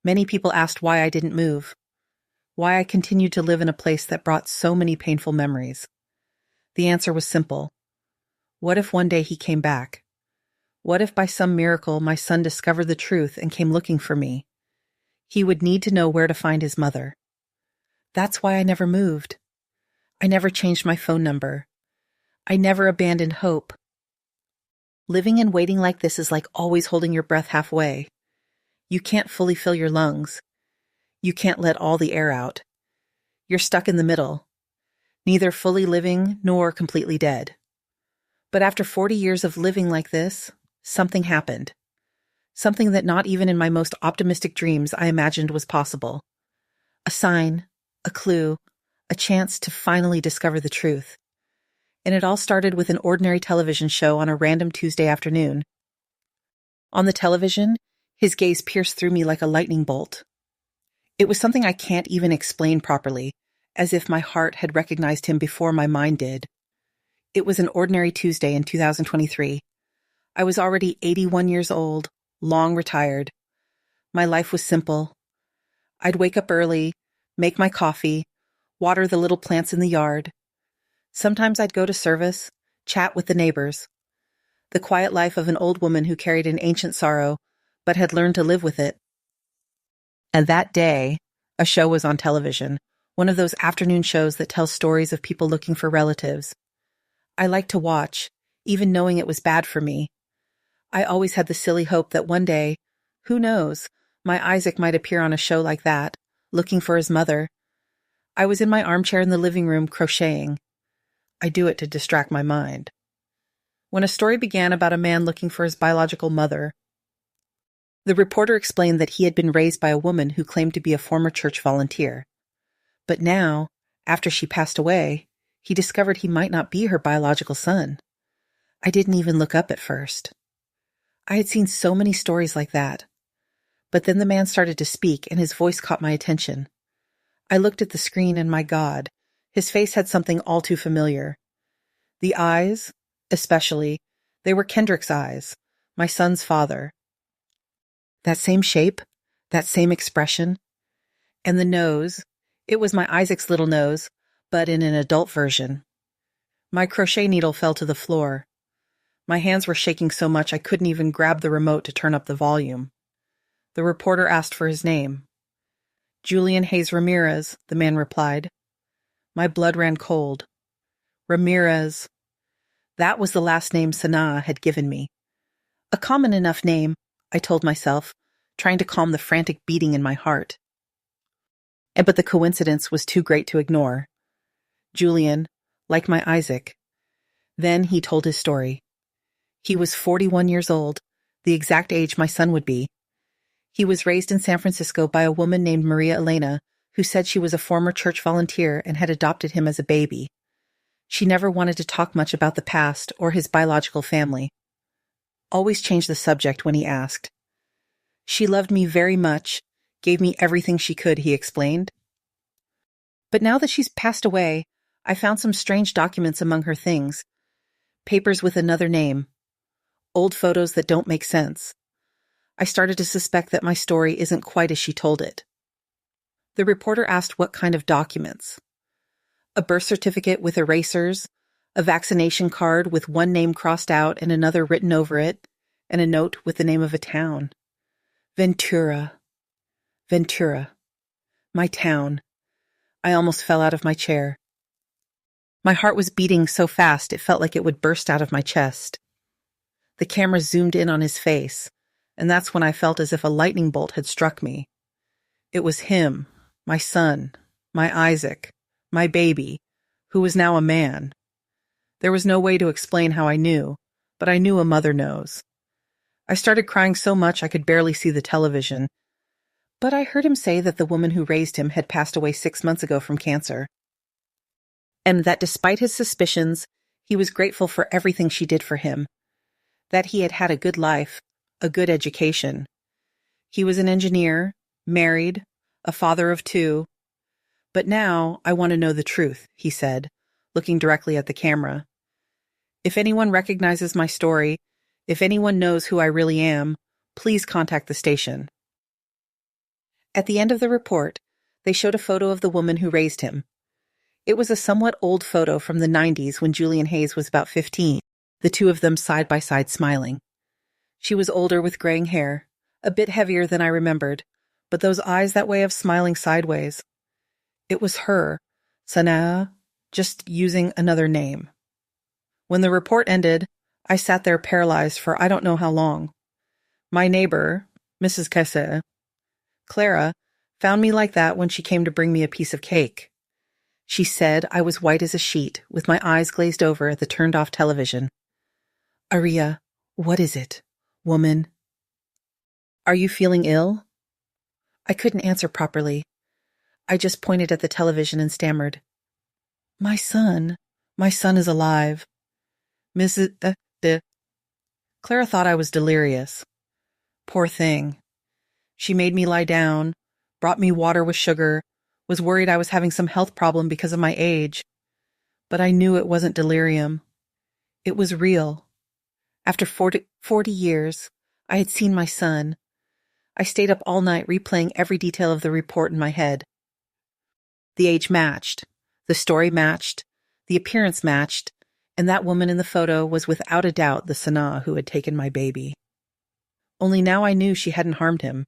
Many people asked why I didn't move. Why I continued to live in a place that brought so many painful memories. The answer was simple. What if one day he came back? What if by some miracle my son discovered the truth and came looking for me? He would need to know where to find his mother. That's why I never moved. I never changed my phone number. I never abandoned hope. Living and waiting like this is like always holding your breath halfway. You can't fully fill your lungs. You can't let all the air out. You're stuck in the middle, neither fully living nor completely dead. But after 40 years of living like this, something happened. Something that not even in my most optimistic dreams I imagined was possible. A sign, a clue, a chance to finally discover the truth. And it all started with an ordinary television show on a random Tuesday afternoon. On the television, his gaze pierced through me like a lightning bolt. It was something I can't even explain properly, as if my heart had recognized him before my mind did. It was an ordinary Tuesday in 2023. I was already 81 years old, long retired. My life was simple. I'd wake up early, make my coffee, water the little plants in the yard. Sometimes I'd go to service, chat with the neighbors. The quiet life of an old woman who carried an ancient sorrow, but had learned to live with it. And that day, a show was on television, one of those afternoon shows that tell stories of people looking for relatives. I liked to watch, even knowing it was bad for me. I always had the silly hope that one day, who knows, my Isaac might appear on a show like that, looking for his mother. I was in my armchair in the living room crocheting. I do it to distract my mind. When a story began about a man looking for his biological mother, the reporter explained that he had been raised by a woman who claimed to be a former church volunteer. But now, after she passed away, he discovered he might not be her biological son. I didn't even look up at first. I had seen so many stories like that. But then the man started to speak, and his voice caught my attention. I looked at the screen, and my God, his face had something all too familiar. The eyes, especially, they were Kendrick's eyes, my son's father. That same shape, that same expression. And the nose, it was my Isaac's little nose, but in an adult version. My crochet needle fell to the floor. My hands were shaking so much I couldn't even grab the remote to turn up the volume. The reporter asked for his name. Julian Hayes Ramirez, the man replied. My blood ran cold. Ramirez. That was the last name Sanaa had given me. A common enough name, I told myself, trying to calm the frantic beating in my heart. But the coincidence was too great to ignore. Julian, like my Isaac. Then he told his story. He was 41 years old, the exact age my son would be. He was raised in San Francisco by a woman named Maria Elena, who said she was a former church volunteer and had adopted him as a baby. She never wanted to talk much about the past or his biological family. Always changed the subject when he asked. She loved me very much, gave me everything she could, he explained. But now that she's passed away, I found some strange documents among her things. Papers with another name. Old photos that don't make sense. I started to suspect that my story isn't quite as she told it. The reporter asked what kind of documents. A birth certificate with erasers, a vaccination card with one name crossed out and another written over it, and a note with the name of a town. Ventura. Ventura. My town. I almost fell out of my chair. My heart was beating so fast it felt like it would burst out of my chest. The camera zoomed in on his face, and that's when I felt as if a lightning bolt had struck me. It was him, my son, my Isaac, my baby, who was now a man. There was no way to explain how I knew, but I knew a mother knows. I started crying so much I could barely see the television, but I heard him say that the woman who raised him had passed away 6 months ago from cancer, and that despite his suspicions, he was grateful for everything she did for him, that he had had a good life, a good education. He was an engineer, married, a father of 2. But now I want to know the truth, he said, looking directly at the camera. If anyone recognizes my story, if anyone knows who I really am, please contact the station. At the end of the report, They showed a photo of the woman who raised him. It was a somewhat old photo from the 90s when Julian Hayes was about 15, the two of them side by side smiling. She was older with graying hair, a bit heavier than I remembered, but those eyes that way of smiling sideways. It was her, Sanaa, just using another name. When the report ended, I sat there paralyzed for I don't know how long. My neighbor, Mrs. Kesse, Clara, found me like that when she came to bring me a piece of cake. She said I was white as a sheet, with my eyes glazed over at the turned-off television. "Aria, what is it? Woman? Are you feeling ill?" I couldn't answer properly. I just pointed at the television and stammered. My son is alive. Mrs. Clara thought I was delirious. Poor thing. She made me lie down, brought me water with sugar, was worried I was having some health problem because of my age. But I knew it wasn't delirium. It was real. After 40 years, I had seen my son. I stayed up all night replaying every detail of the report in my head. The age matched, the story matched, the appearance matched, and that woman in the photo was without a doubt the Sanaa who had taken my baby. Only now I knew she hadn't harmed him.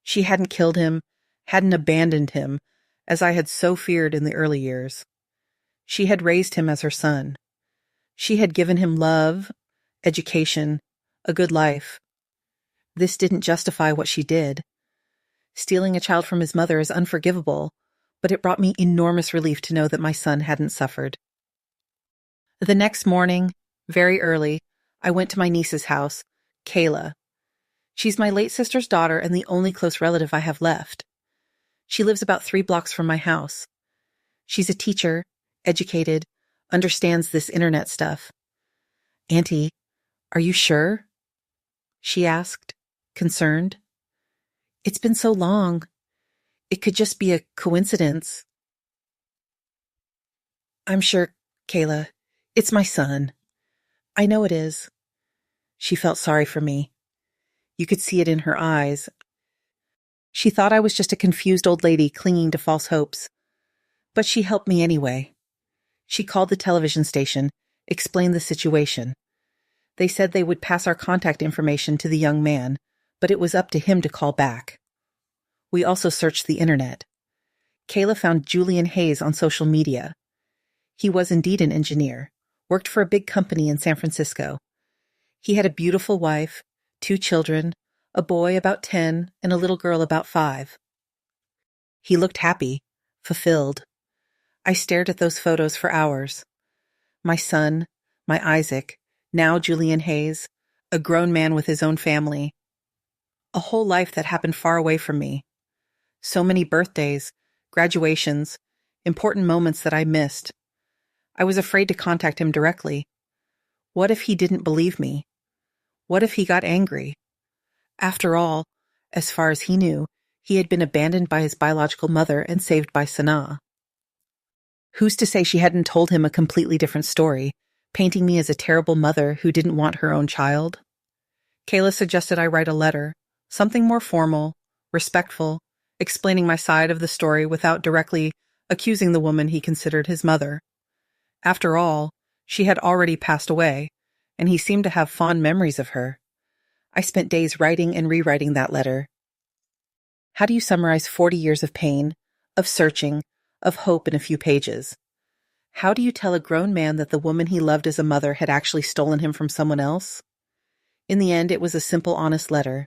She hadn't killed him, hadn't abandoned him, as I had so feared in the early years. She had raised him as her son. She had given him love, education, a good life. This didn't justify what she did. Stealing a child from his mother is unforgivable, but it brought me enormous relief to know that my son hadn't suffered. The next morning, very early, I went to my niece's house, Kayla. She's my late sister's daughter and the only close relative I have left. She lives about 3 blocks from my house. She's a teacher, educated, understands this internet stuff. "Auntie, are you sure?" she asked, concerned. "It's been so long. It could just be a coincidence." "I'm sure, Kayla. It's my son. I know it is." She felt sorry for me. You could see it in her eyes. She thought I was just a confused old lady clinging to false hopes. But she helped me anyway. She called the television station, explained the situation. They said they would pass our contact information to the young man, but it was up to him to call back. We also searched the internet. Kayla found Julian Hayes on social media. He was indeed an engineer, worked for a big company in San Francisco. He had a beautiful wife, 2 children, a boy about 10 and a little girl about 5. He looked happy, fulfilled. I stared at those photos for hours. My son, my Isaac, now Julian Hayes, a grown man with his own family. A whole life that happened far away from me. So many birthdays, graduations, important moments that I missed. I was afraid to contact him directly. What if he didn't believe me? What if he got angry? After all, as far as he knew, he had been abandoned by his biological mother and saved by Sanaa. Who's to say she hadn't told him a completely different story, painting me as a terrible mother who didn't want her own child? Kayla suggested I write a letter, something more formal, respectful, explaining my side of the story without directly accusing the woman he considered his mother. After all, she had already passed away, and he seemed to have fond memories of her. I spent days writing and rewriting that letter. How do you summarize 40 years of pain, of searching, of hope in a few pages? How do you tell a grown man that the woman he loved as a mother had actually stolen him from someone else? In the end, it was a simple, honest letter.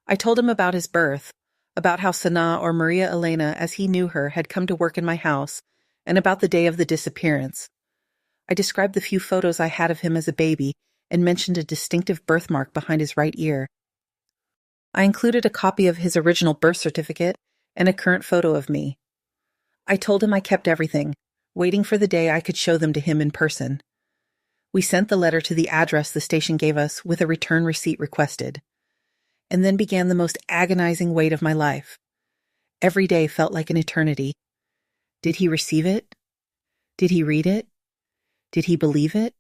I told him about his birth, about how Sanaa, or Maria Elena as he knew her, had come to work in my house, and about the day of the disappearance. I described the few photos I had of him as a baby and mentioned a distinctive birthmark behind his right ear. I included a copy of his original birth certificate and a current photo of me. I told him I kept everything, waiting for the day I could show them to him in person. We sent the letter to the address the station gave us with a return receipt requested. And then began the most agonizing wait of my life. Every day felt like an eternity. Did he receive it? Did he read it? Did he believe it?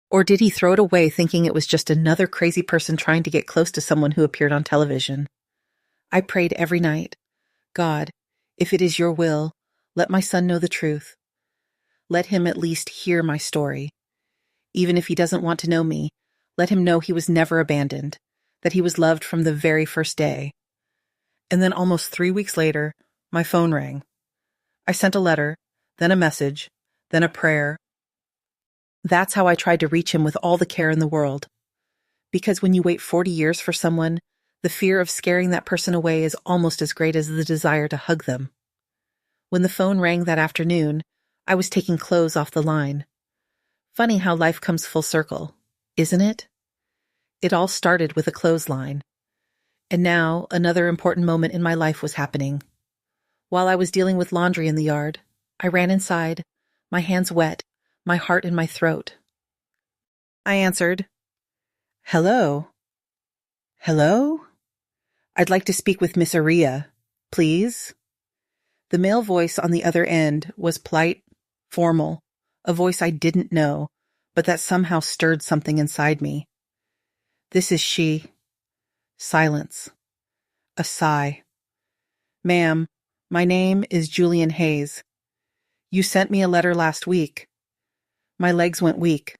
Or did he throw it away thinking it was just another crazy person trying to get close to someone who appeared on television? I prayed every night. God, if it is your will, let my son know the truth. Let him at least hear my story. Even if he doesn't want to know me, let him know he was never abandoned, that he was loved from the very first day. And then almost 3 weeks later, my phone rang. I sent a letter, then a message, then a prayer. That's how I tried to reach him with all the care in the world. Because when you wait 40 years for someone, the fear of scaring that person away is almost as great as the desire to hug them. When the phone rang that afternoon, I was taking clothes off the line. Funny how life comes full circle, isn't it? It all started with a clothesline. And now another important moment in my life was happening. While I was dealing with laundry in the yard, I ran inside, my hands wet, my heart in my throat. I answered, "Hello? Hello? I'd like to speak with Miss Aria, please." The male voice on the other end was polite, formal, a voice I didn't know, but that somehow stirred something inside me. "This is she." Silence. A sigh. "Ma'am, my name is Julian Hayes. You sent me a letter last week." My legs went weak.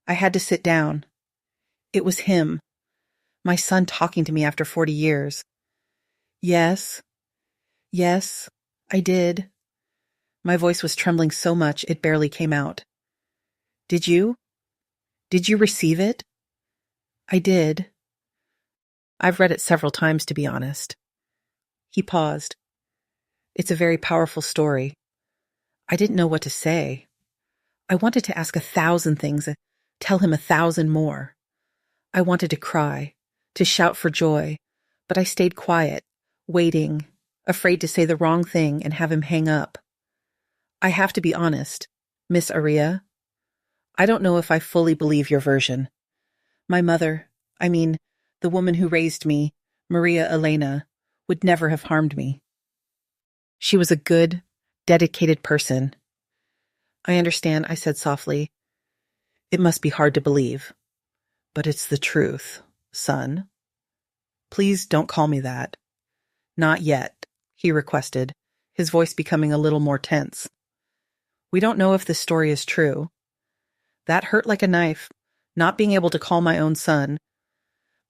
I had to sit down. It was him, my son talking to me after 40 years. Yes, I did." My voice was trembling so much it barely came out. Did you receive it?" "I did. I've read it several times, to be honest." He paused. "It's a very powerful story." I didn't know what to say. I wanted to ask 1,000 things, tell him 1,000 more. I wanted to cry, to shout for joy, but I stayed quiet, waiting, afraid to say the wrong thing and have him hang up. "I have to be honest, Miss Aria. I don't know if I fully believe your version. My mother, the woman who raised me, Maria Elena, would never have harmed me. She was a good, dedicated person." "I understand," I said softly. "It must be hard to believe. But it's the truth, son." "Please don't call me that." "Not yet," he requested, his voice becoming a little more tense. "We don't know if this story is true." That hurt like a knife, not being able to call my own son.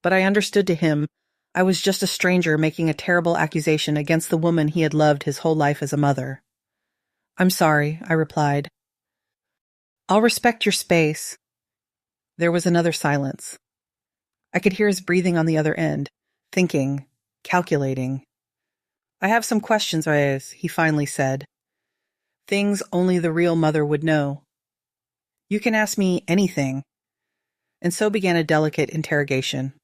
But I understood to him, I was just a stranger making a terrible accusation against the woman he had loved his whole life as a mother. "I'm sorry," I replied. "I'll respect your space." There was another silence. I could hear his breathing on the other end, thinking, calculating. "I have some questions, Reyes," he finally said. "Things only the real mother would know." "You can ask me anything." And so began a delicate interrogation.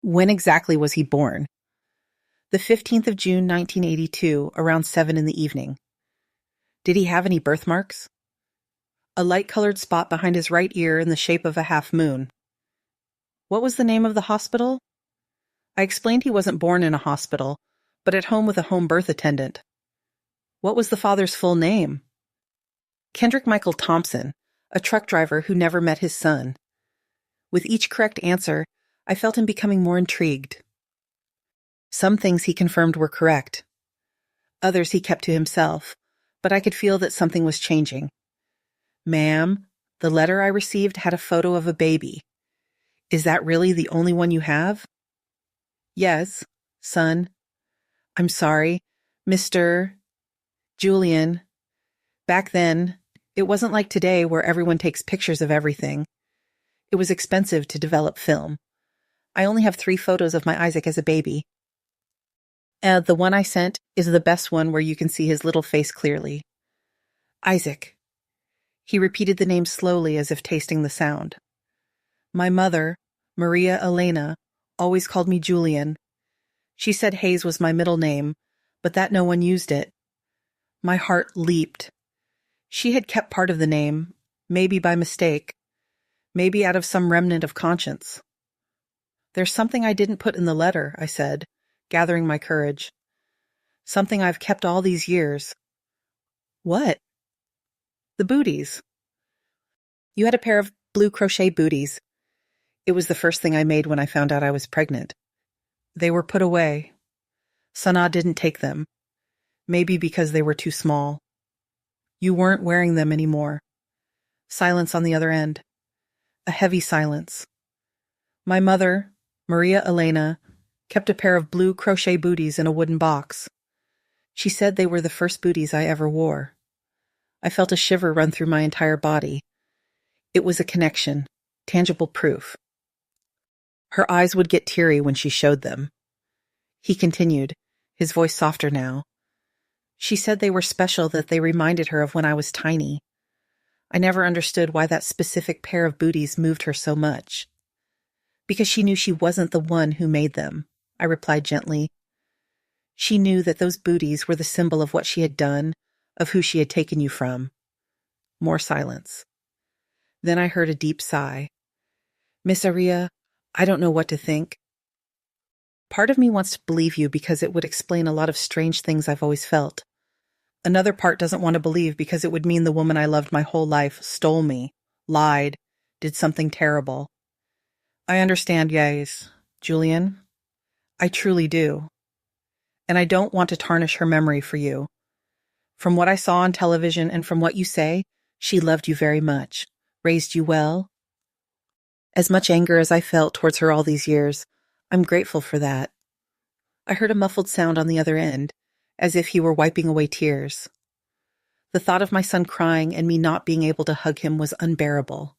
When exactly was he born? The 15th of June, 1982, around 7 in the evening. Did he have any birthmarks? A light-colored spot behind his right ear in the shape of a half moon. What was the name of the hospital? I explained he wasn't born in a hospital, but at home with a home birth attendant. What was the father's full name? Kendrick Michael Thompson, a truck driver who never met his son. With each correct answer, I felt him becoming more intrigued. Some things he confirmed were correct. Others he kept to himself, but I could feel that something was changing. "Ma'am, the letter I received had a photo of a baby. Is that really the only one you have?" "Yes, son. I'm sorry, Mr. Julian. Back then, it wasn't like today where everyone takes pictures of everything. It was expensive to develop film. I only have 3 photos of my Isaac as a baby. The one I sent is the best one where you can see his little face clearly. Isaac." He repeated the name slowly as if tasting the sound. "My mother, Maria Elena, always called me Julian. She said Hayes was my middle name, but that no one used it. My heart leaped. She had kept part of the name, maybe by mistake, maybe out of some remnant of conscience. "There's something I didn't put in the letter," I said, gathering my courage. "Something I've kept all these years." "What?" "The booties. You had a pair of blue crochet booties. It was the first thing I made when I found out I was pregnant. They were put away. Sana didn't take them, maybe because they were too small. You weren't wearing them anymore. Silence on the other end. A heavy silence. My mother, Maria Elena, kept a pair of blue crochet booties in a wooden box. She said they were the first booties I ever wore. I felt a shiver run through my entire body. It was a connection, tangible proof. Her eyes would get teary when she showed them. He continued, his voice softer now. She said they were special, that they reminded her of when I was tiny. I never understood why that specific pair of booties moved her so much. Because she knew she wasn't the one who made them, I replied gently. She knew that those booties were the symbol of what she had done, of who she had taken you from. More silence. Then I heard a deep sigh. Miss Aria, I don't know what to think. Part of me wants to believe you because it would explain a lot of strange things I've always felt. Another part doesn't want to believe because it would mean the woman I loved my whole life stole me, lied, did something terrible. I understand, yes, Julian. I truly do. And I don't want to tarnish her memory for you. From what I saw on television and from what you say, she loved you very much, raised you well. As much anger as I felt towards her all these years, I'm grateful for that. I heard a muffled sound on the other end, as if he were wiping away tears. The thought of my son crying and me not being able to hug him was unbearable.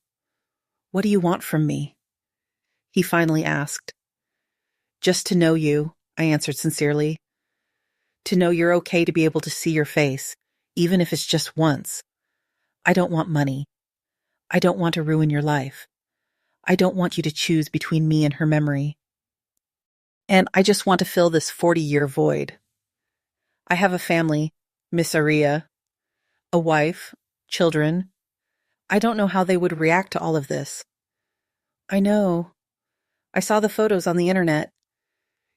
What do you want from me? He finally asked. Just to know you, I answered sincerely. To know you're okay, to be able to see your face, even if it's just once. I don't want money. I don't want to ruin your life. I don't want you to choose between me and her memory. And I just want to fill this 40-year void. I have a family, Miss Aria, a wife, children. I don't know how they would react to all of this. I know. I saw the photos on the internet.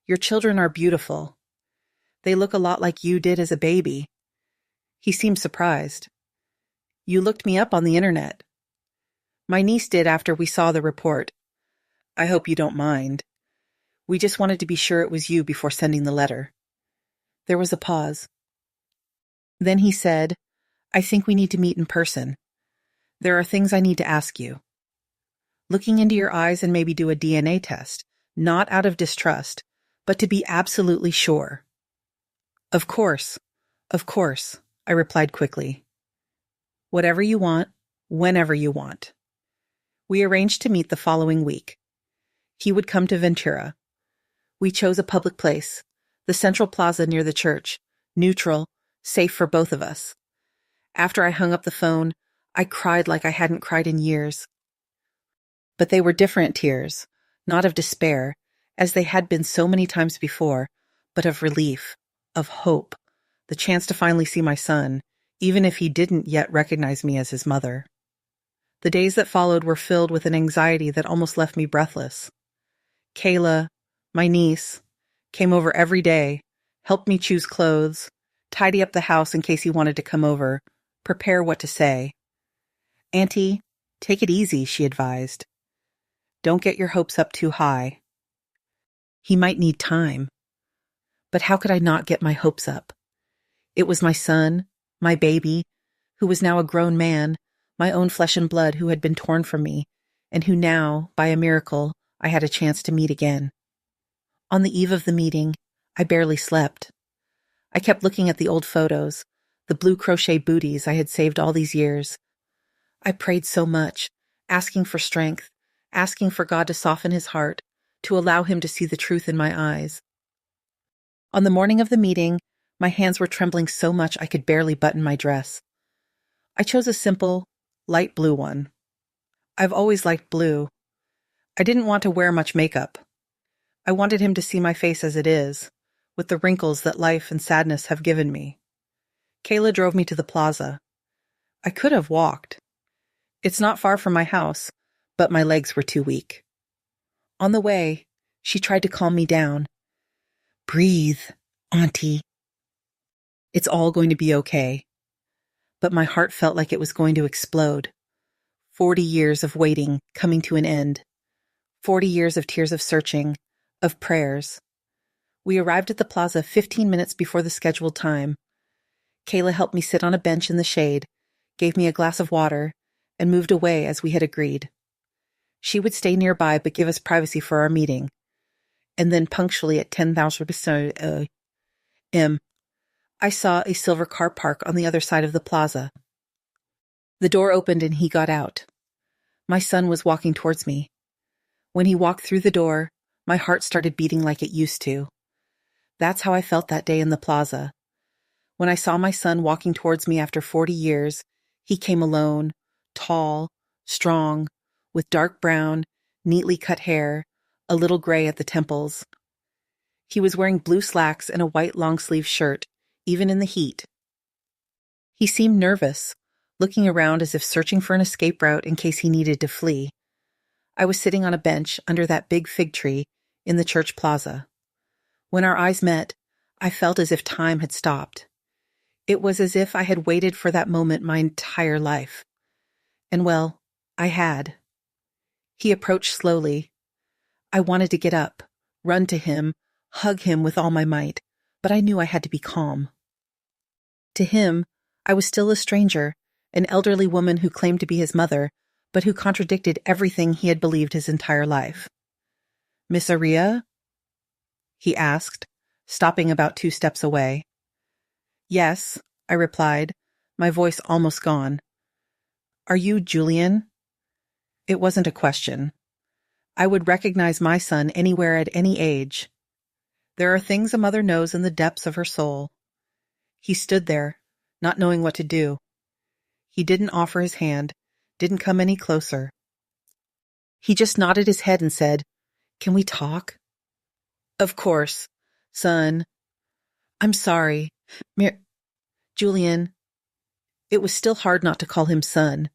Your children are beautiful. They look a lot like you did as a baby. He seemed surprised. You looked me up on the internet. My niece did after we saw the report. I hope you don't mind. We just wanted to be sure it was you before sending the letter. There was a pause. Then he said, I think we need to meet in person. There are things I need to ask you. Looking into your eyes and maybe do a DNA test, not out of distrust, but to be absolutely sure. Of course, I replied quickly. Whatever you want, whenever you want. We arranged to meet the following week. He would come to Ventura. We chose a public place, the central plaza near the church, neutral, safe for both of us. After I hung up the phone, I cried like I hadn't cried in years. But they were different tears, not of despair, as they had been so many times before, but of relief, of hope, the chance to finally see my son, even if he didn't yet recognize me as his mother. The days that followed were filled with an anxiety that almost left me breathless. Kayla, my niece, came over every day, helped me choose clothes, tidy up the house in case he wanted to come over, prepare what to say. Auntie, take it easy, she advised. Don't get your hopes up too high. He might need time. But how could I not get my hopes up? It was my son, my baby, who was now a grown man, my own flesh and blood who had been torn from me, and who now, by a miracle, I had a chance to meet again. On the eve of the meeting, I barely slept. I kept looking at the old photos, the blue crochet booties I had saved all these years. I prayed so much, asking for strength, asking for God to soften his heart, to allow him to see the truth in my eyes. On the morning of the meeting, my hands were trembling so much I could barely button my dress. I chose a simple, light blue one. I've always liked blue. I didn't want to wear much makeup. I wanted him to see my face as it is, with the wrinkles that life and sadness have given me. Kayla drove me to the plaza. I could have walked. It's not far from my house, but my legs were too weak. On the way, she tried to calm me down. Breathe, Auntie. It's all going to be okay. But my heart felt like it was going to explode. 40 years of waiting coming to an end. 40 years of tears of searching, of prayers. We arrived at the plaza 15 minutes before the scheduled time. Kayla helped me sit on a bench in the shade, gave me a glass of water, and moved away as we had agreed. She would stay nearby but give us privacy for our meeting. And then punctually at 10,000 m, I saw a silver car park on the other side of the plaza. The door opened and he got out. My son was walking towards me. When he walked through the door, my heart started beating like it used to. That's how I felt that day in the plaza. When I saw my son walking towards me after 40 years, he came alone, tall, strong, with dark brown, neatly cut hair, a little gray at the temples. He was wearing blue slacks and a white long-sleeve shirt, even in the heat. He seemed nervous, looking around as if searching for an escape route in case he needed to flee. I was sitting on a bench under that big fig tree in the church plaza. When our eyes met, I felt as if time had stopped. It was as if I had waited for that moment my entire life. And well, I had. He approached slowly. I wanted to get up, run to him, hug him with all my might, but I knew I had to be calm. To him, I was still a stranger, an elderly woman who claimed to be his mother, but who contradicted everything he had believed his entire life. "Miss Aria?" he asked, stopping about 2 steps away. "Yes," I replied, my voice almost gone. "Are you Julian?" It wasn't a question. I would recognize my son anywhere at any age. There are things a mother knows in the depths of her soul. He stood there, not knowing what to do. He didn't offer his hand, didn't come any closer. He just nodded his head and said, "Can we talk?" "Of course, son. I'm sorry. Julian." It was still hard not to call him son.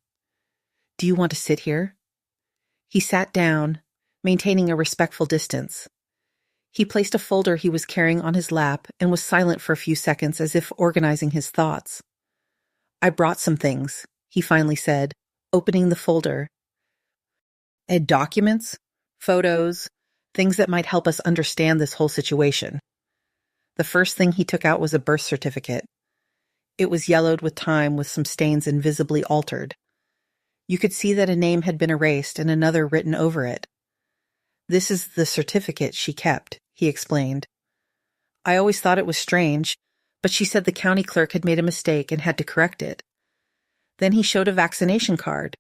"Do you want to sit here?" He sat down, maintaining a respectful distance. He placed a folder he was carrying on his lap and was silent for a few seconds as if organizing his thoughts. "I brought some things," he finally said, opening the folder. Documents, photos, things that might help us understand this whole situation. The first thing he took out was a birth certificate. It was yellowed with time with some stains invisibly altered. You could see that a name had been erased and another written over it. "This is the certificate she kept," he explained. "I always thought it was strange, but she said the county clerk had made a mistake and had to correct it." Then he showed a vaccination card.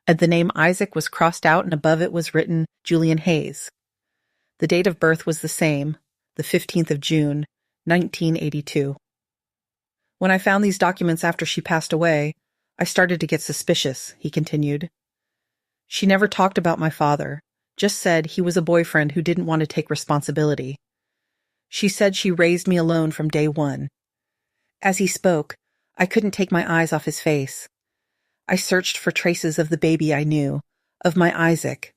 And the name Isaac was crossed out and above it was written Julian Hayes. The date of birth was the same, the 15th of June, 1982. "When I found these documents after she passed away, I started to get suspicious," he continued. "She never talked about my father, just said he was a boyfriend who didn't want to take responsibility. She said she raised me alone from day one." As he spoke, I couldn't take my eyes off his face. I searched for traces of the baby I knew, of my Isaac.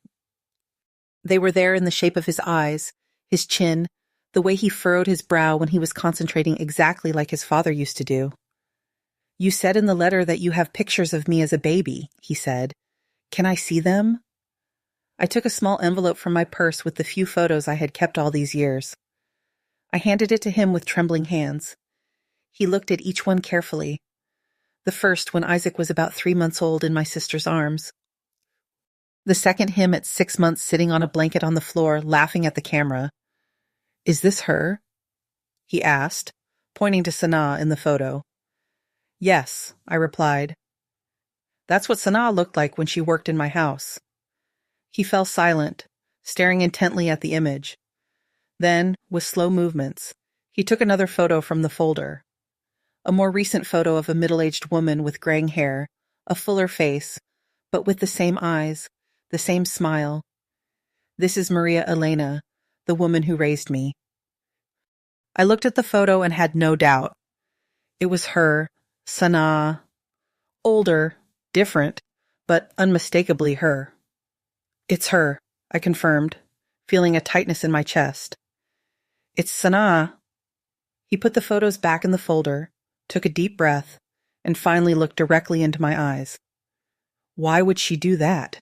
They were there in the shape of his eyes, his chin, the way he furrowed his brow when he was concentrating exactly like his father used to do. "You said in the letter that you have pictures of me as a baby," he said. "Can I see them?" I took a small envelope from my purse with the few photos I had kept all these years. I handed it to him with trembling hands. He looked at each one carefully. The first when Isaac was about 3 months old in my sister's arms. The second him at 6 months sitting on a blanket on the floor laughing at the camera. "Is this her?" he asked, pointing to Sanaa in the photo. "Yes," I replied. "That's what Sanaa looked like when she worked in my house." He fell silent, staring intently at the image. Then, with slow movements, he took another photo from the folder. A more recent photo of a middle-aged woman with graying hair, a fuller face, but with the same eyes, the same smile. "This is Maria Elena, the woman who raised me." I looked at the photo and had no doubt. It was her, Sanaa. Older, different, but unmistakably her. "It's her," I confirmed, feeling a tightness in my chest. "It's Sanaa." He put the photos back in the folder, took a deep breath, and finally looked directly into my eyes. "Why would she do that?"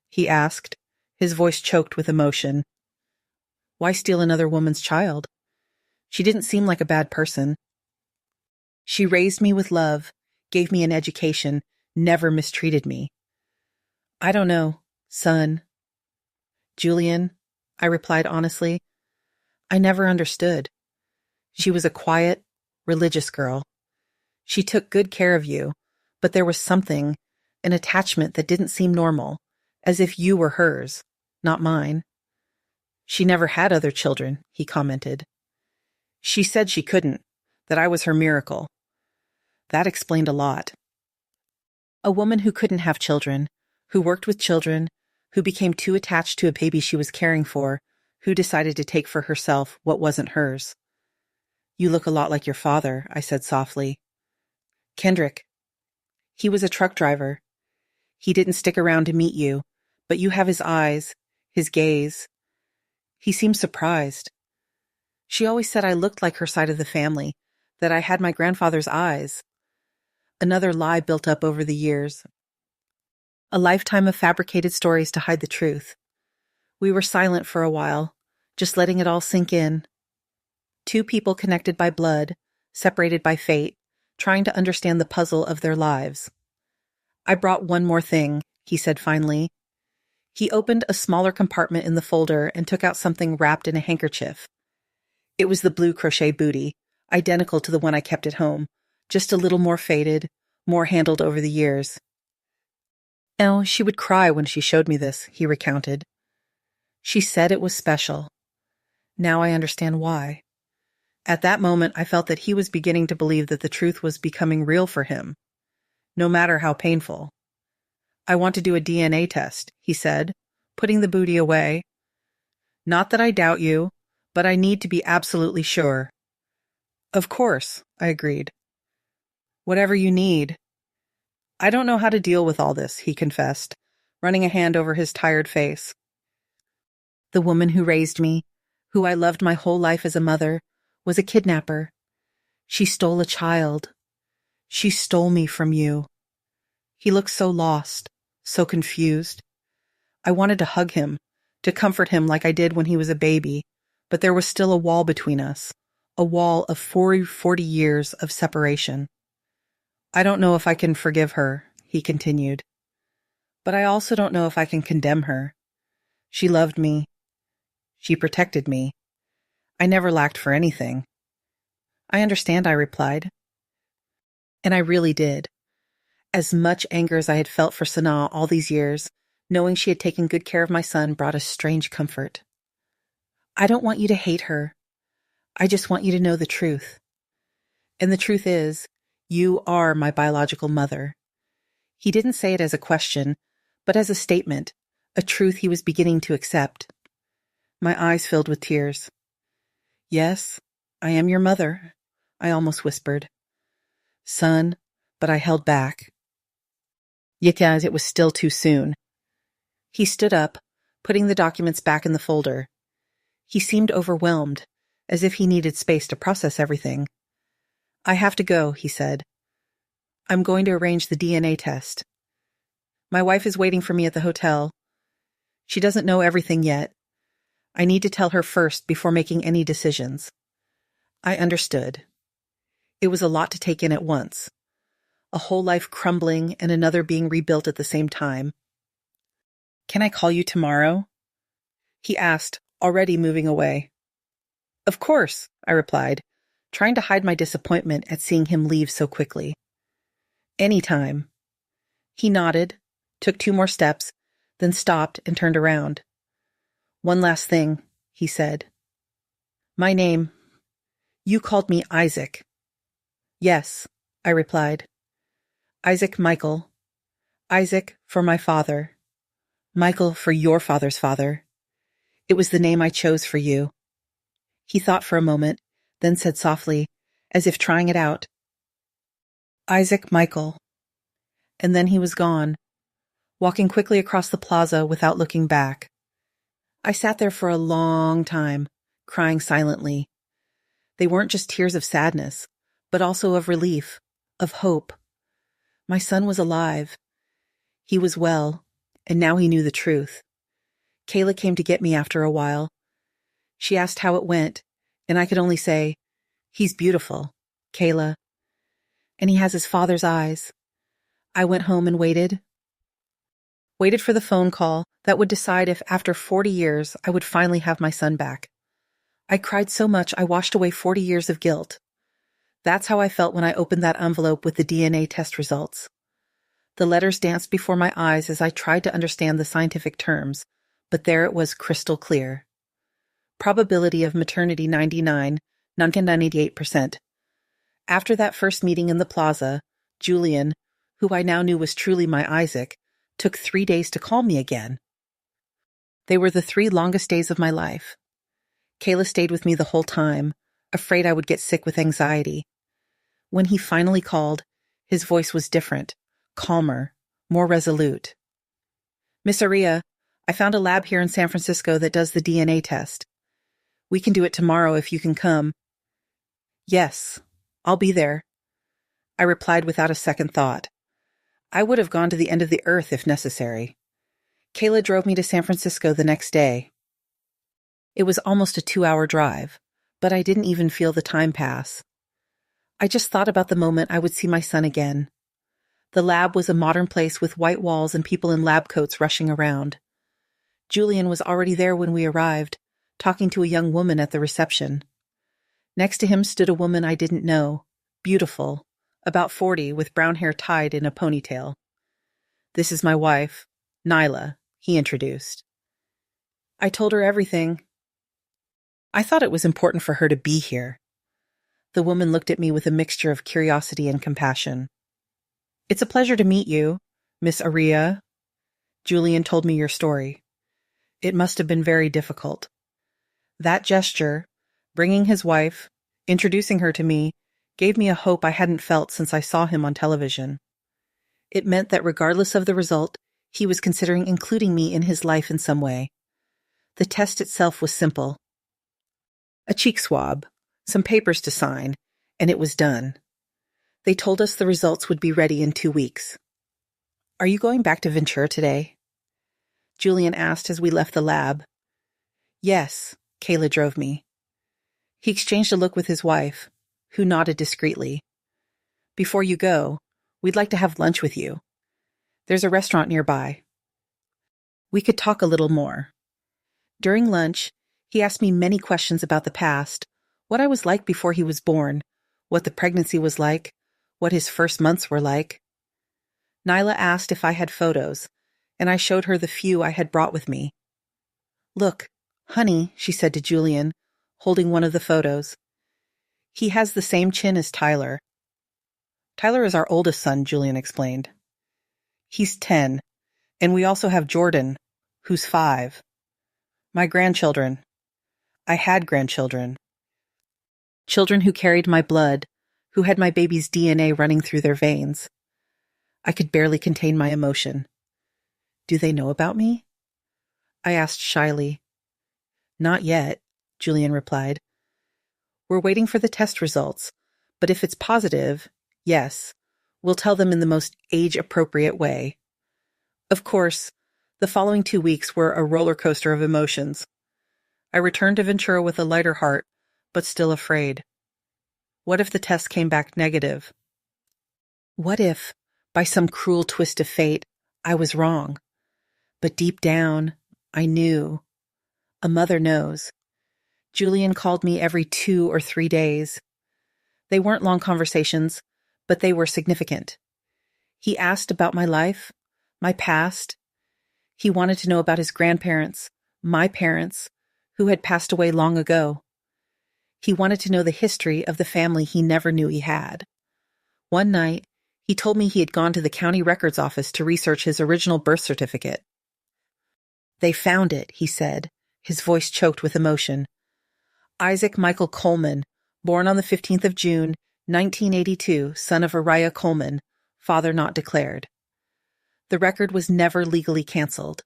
he asked, his voice choked with emotion. Why steal another woman's child? She didn't seem like a bad person. She raised me with love, gave me an education, never mistreated me. I don't know, son. Julian, I replied honestly. I never understood. She was a quiet, religious girl. She took good care of you, but there was something, an attachment that didn't seem normal, as if you were hers, not mine. She never had other children, he commented. She said she couldn't, that I was her miracle. That explained a lot. A woman who couldn't have children, who worked with children, who became too attached to a baby she was caring for, who decided to take for herself what wasn't hers. You look a lot like your father, I said softly. Kendrick. He was a truck driver. He didn't stick around to meet you, but you have his eyes, his gaze. He seemed surprised. She always said I looked like her side of the family, that I had my grandfather's eyes. Another lie built up over the years. A lifetime of fabricated stories to hide the truth. We were silent for a while, just letting it all sink in. Two people connected by blood, separated by fate, trying to understand the puzzle of their lives. I brought one more thing, he said finally. He opened a smaller compartment in the folder and took out something wrapped in a handkerchief. It was the blue crochet bootie, identical to the one I kept at home, just a little more faded, more handled over the years. Oh, she would cry when she showed me this, he recounted. She said it was special. Now I understand why. At that moment, I felt that he was beginning to believe that the truth was becoming real for him, no matter how painful. I want to do a DNA test, he said, putting the booty away. Not that I doubt you, but I need to be absolutely sure. Of course, I agreed. Whatever you need. I don't know how to deal with all this, he confessed, running a hand over his tired face. The woman who raised me, who I loved my whole life as a mother, was a kidnapper. She stole a child. She stole me from you. He looked so lost, so confused. I wanted to hug him, to comfort him like I did when he was a baby, but there was still a wall between us, a wall of 40 years of separation. I don't know if I can forgive her, he continued. But I also don't know if I can condemn her. She loved me. She protected me. I never lacked for anything. I understand, I replied. And I really did. As much anger as I had felt for Sanaa all these years, knowing she had taken good care of my son brought a strange comfort. I don't want you to hate her. I just want you to know the truth. And the truth is, you are my biological mother. He didn't say it as a question, but as a statement, a truth he was beginning to accept. My eyes filled with tears. Yes, I am your mother, I almost whispered. Son, but I held back. Yet it was still too soon. He stood up, putting the documents back in the folder. He seemed overwhelmed, as if he needed space to process everything. I have to go, he said. I'm going to arrange the DNA test. My wife is waiting for me at the hotel. She doesn't know everything yet. I need to tell her first before making any decisions. I understood. It was a lot to take in at once. A whole life crumbling and another being rebuilt at the same time. Can I call you tomorrow? He asked, already moving away. Of course, I replied, trying to hide my disappointment at seeing him leave so quickly. Anytime. He nodded, took 2 more steps, then stopped and turned around. One last thing, he said. My name. You called me Isaac. Yes, I replied. Isaac Michael. Isaac for my father. Michael for your father's father. It was the name I chose for you. He thought for a moment, then said softly, as if trying it out. Isaac Michael. And then he was gone, walking quickly across the plaza without looking back. I sat there for a long time, crying silently. They weren't just tears of sadness, but also of relief, of hope. My son was alive. He was well, and now he knew the truth. Kayla came to get me after a while. She asked how it went, and I could only say, "He's beautiful, Kayla. And he has his father's eyes." I went home and waited for the phone call that would decide if after 40 years I would finally have my son back. I cried so much I washed away 40 years of guilt. That's how I felt when I opened that envelope with the DNA test results. The letters danced before my eyes as I tried to understand the scientific terms, but there it was crystal clear. Probability of maternity 99, non-98%. After that first meeting in the plaza, Julian, who I now knew was truly my Isaac, took 3 days to call me again. They were the 3 longest days of my life. Kayla stayed with me the whole time, afraid I would get sick with anxiety. When he finally called, his voice was different, calmer, more resolute. "Miss Aria, I found a lab here in San Francisco that does the DNA test. We can do it tomorrow if you can come." "Yes, I'll be there," I replied without a second thought. I would have gone to the end of the earth if necessary. Kayla drove me to San Francisco the next day. It was almost a 2-hour drive, but I didn't even feel the time pass. I just thought about the moment I would see my son again. The lab was a modern place with white walls and people in lab coats rushing around. Julian was already there when we arrived, talking to a young woman at the reception. Next to him stood a woman I didn't know, beautiful, about 40, with brown hair tied in a ponytail. "This is my wife, Nyla," he introduced. I told her everything. I thought it was important for her to be here. The woman looked at me with a mixture of curiosity and compassion. "It's a pleasure to meet you, Miss Aria. Julian told me your story. It must have been very difficult." That gesture, bringing his wife, introducing her to me, gave me a hope I hadn't felt since I saw him on television. It meant that regardless of the result, he was considering including me in his life in some way. The test itself was simple. A cheek swab, some papers to sign, and it was done. They told us the results would be ready in 2 weeks. "Are you going back to Ventura today?" Julian asked as we left the lab. "Yes," Kayla drove me. He exchanged a look with his wife, who nodded discreetly. "Before you go, we'd like to have lunch with you. There's a restaurant nearby. We could talk a little more." During lunch, he asked me many questions about the past, what I was like before he was born, what the pregnancy was like, what his first months were like. Nyla asked if I had photos, and I showed her the few I had brought with me. "Look, honey," she said to Julian, holding one of the photos. "He has the same chin as Tyler." "Tyler is our oldest son," Julian explained. "He's 10, and we also have Jordan, who's 5. My grandchildren. I had grandchildren. Children who carried my blood, who had my baby's DNA running through their veins." I could barely contain my emotion. "Do they know about me?" I asked shyly. "Not yet," Julian replied. "We're waiting for the test results, but if it's positive, yes, we'll tell them in the most age-appropriate way." Of course, the following 2 weeks were a roller coaster of emotions. I returned to Ventura with a lighter heart, but still afraid. What if the test came back negative? What if, by some cruel twist of fate, I was wrong? But deep down, I knew. A mother knows. Julian called me every 2 or 3 days. They weren't long conversations, but they were significant. He asked about my life, my past. He wanted to know about his grandparents, my parents, who had passed away long ago. He wanted to know the history of the family he never knew he had. One night, he told me he had gone to the county records office to research his original birth certificate. "They found it," he said, his voice choked with emotion. "Isaac Michael Coleman, born on the 15th of June, 1982, son of Araya Coleman, father not declared." The record was never legally canceled.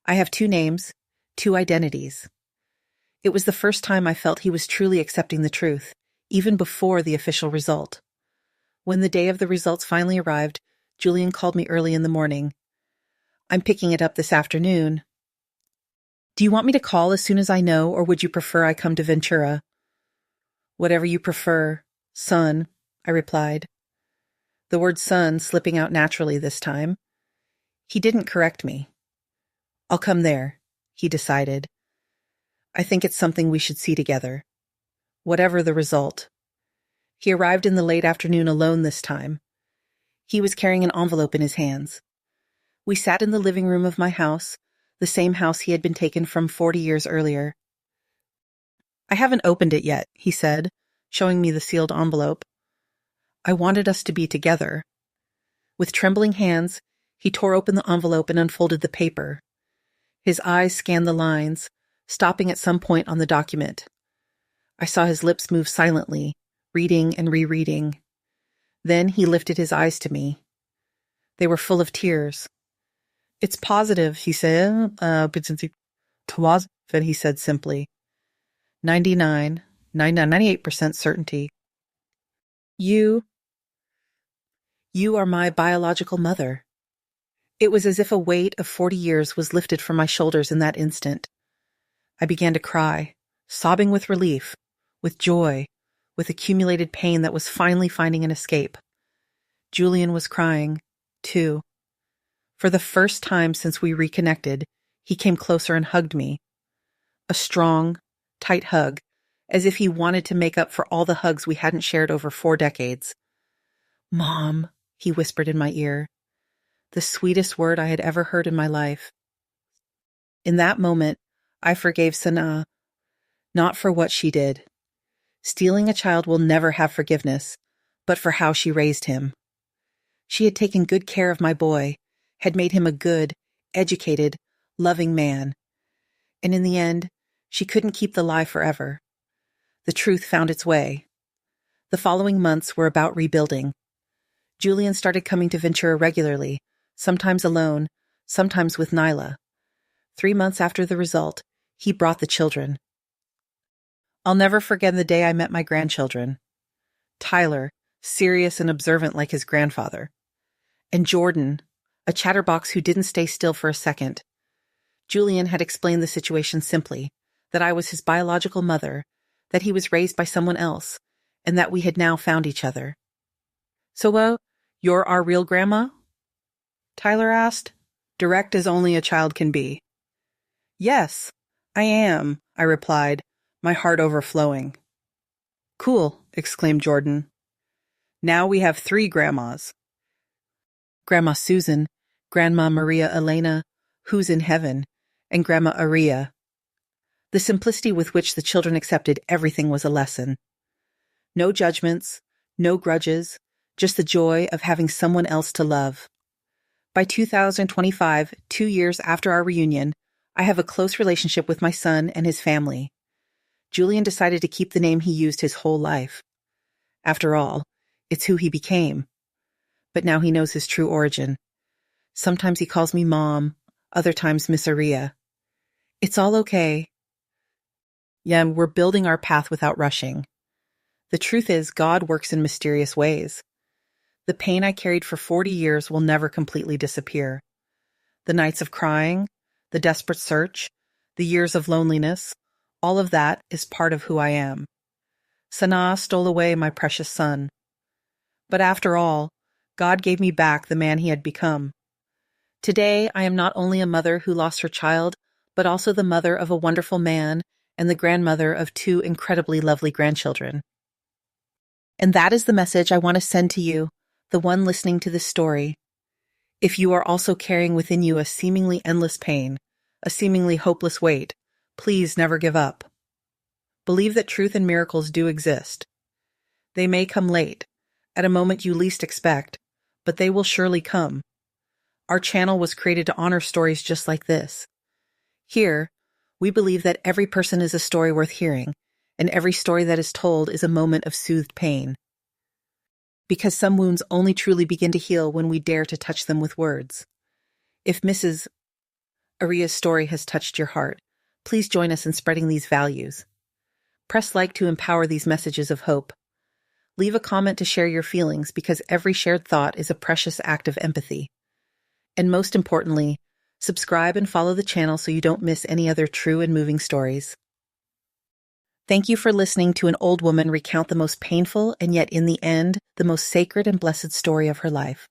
I have 2 names, 2 identities. It was the first time I felt he was truly accepting the truth, even before the official result. When the day of the results finally arrived, Julian called me early in the morning. "I'm picking it up this afternoon." Do you want me to call as soon as I know, or would you prefer I come to Ventura? Whatever you prefer, son, I replied. The word son slipping out naturally this time. He didn't correct me. I'll come there, he decided. I think it's something we should see together. Whatever the result. He arrived in the late afternoon alone this time. He was carrying an envelope in his hands. We sat in the living room of my house, the same house he had been taken from 40 years earlier. I haven't opened it yet, he said, showing me the sealed envelope. I wanted us to be together. With trembling hands, he tore open the envelope and unfolded the paper. His eyes scanned the lines, stopping at some point on the document. I saw his lips move silently, reading and rereading. Then he lifted his eyes to me. They were full of tears. It's positive, he said. He said simply. 98% certainty. You are my biological mother. It was as if a weight of 40 years was lifted from my shoulders in that instant. I began to cry, sobbing with relief, with joy, with accumulated pain that was finally finding an escape. Julian was crying, too. For the first time since we reconnected, he came closer and hugged me. A strong, tight hug, as if he wanted to make up for all the hugs we hadn't shared over 4 decades. Mom, he whispered in my ear. The sweetest word I had ever heard in my life. In that moment, I forgave Sanaa, not for what she did. Stealing a child will never have forgiveness, but for how she raised him. She had taken good care of my boy, had made him a good, educated, loving man. And in the end, she couldn't keep the lie forever. The truth found its way. The following months were about rebuilding. Julian started coming to Ventura regularly, sometimes alone, sometimes with Nyla. 3 months after the result, he brought the children. I'll never forget the day I met my grandchildren. Tyler, serious and observant like his grandfather. And Jordan, a chatterbox who didn't stay still for a second. Julian had explained the situation simply, that I was his biological mother, that he was raised by someone else, and that we had now found each other. So, you're our real grandma? Tyler asked, direct as only a child can be. Yes, I am, I replied, my heart overflowing. Cool, exclaimed Jordan. Now we have 3 grandmas. Grandma Susan, Grandma Maria Elena, who's in heaven, and Grandma Aria. The simplicity with which the children accepted everything was a lesson. No judgments, no grudges, just the joy of having someone else to love. By 2025, 2 years after our reunion, I have a close relationship with my son and his family. Julian decided to keep the name he used his whole life. After all, it's who he became. But now he knows his true origin. Sometimes he calls me Mom, other times Miss Aria. It's all okay. Yeah, we're building our path without rushing. The truth is, God works in mysterious ways. The pain I carried for 40 years will never completely disappear. The nights of crying, the desperate search, the years of loneliness, all of that is part of who I am. Sanaa stole away my precious son. But after all, God gave me back the man he had become. Today, I am not only a mother who lost her child, but also the mother of a wonderful man and the grandmother of 2 incredibly lovely grandchildren. And that is the message I want to send to you, the one listening to this story. If you are also carrying within you a seemingly endless pain, a seemingly hopeless weight, please never give up. Believe that truth and miracles do exist. They may come late, at a moment you least expect, but they will surely come. Our channel was created to honor stories just like this. Here, we believe that every person is a story worth hearing, and every story that is told is a moment of soothed pain. Because some wounds only truly begin to heal when we dare to touch them with words. If Mrs. Aria's story has touched your heart, please join us in spreading these values. Press like to empower these messages of hope. Leave a comment to share your feelings because every shared thought is a precious act of empathy. And most importantly, Subscribe and follow the channel so you don't miss any other true and moving stories. Thank you for listening to an old woman recount the most painful and yet, in the end, the most sacred and blessed story of her life.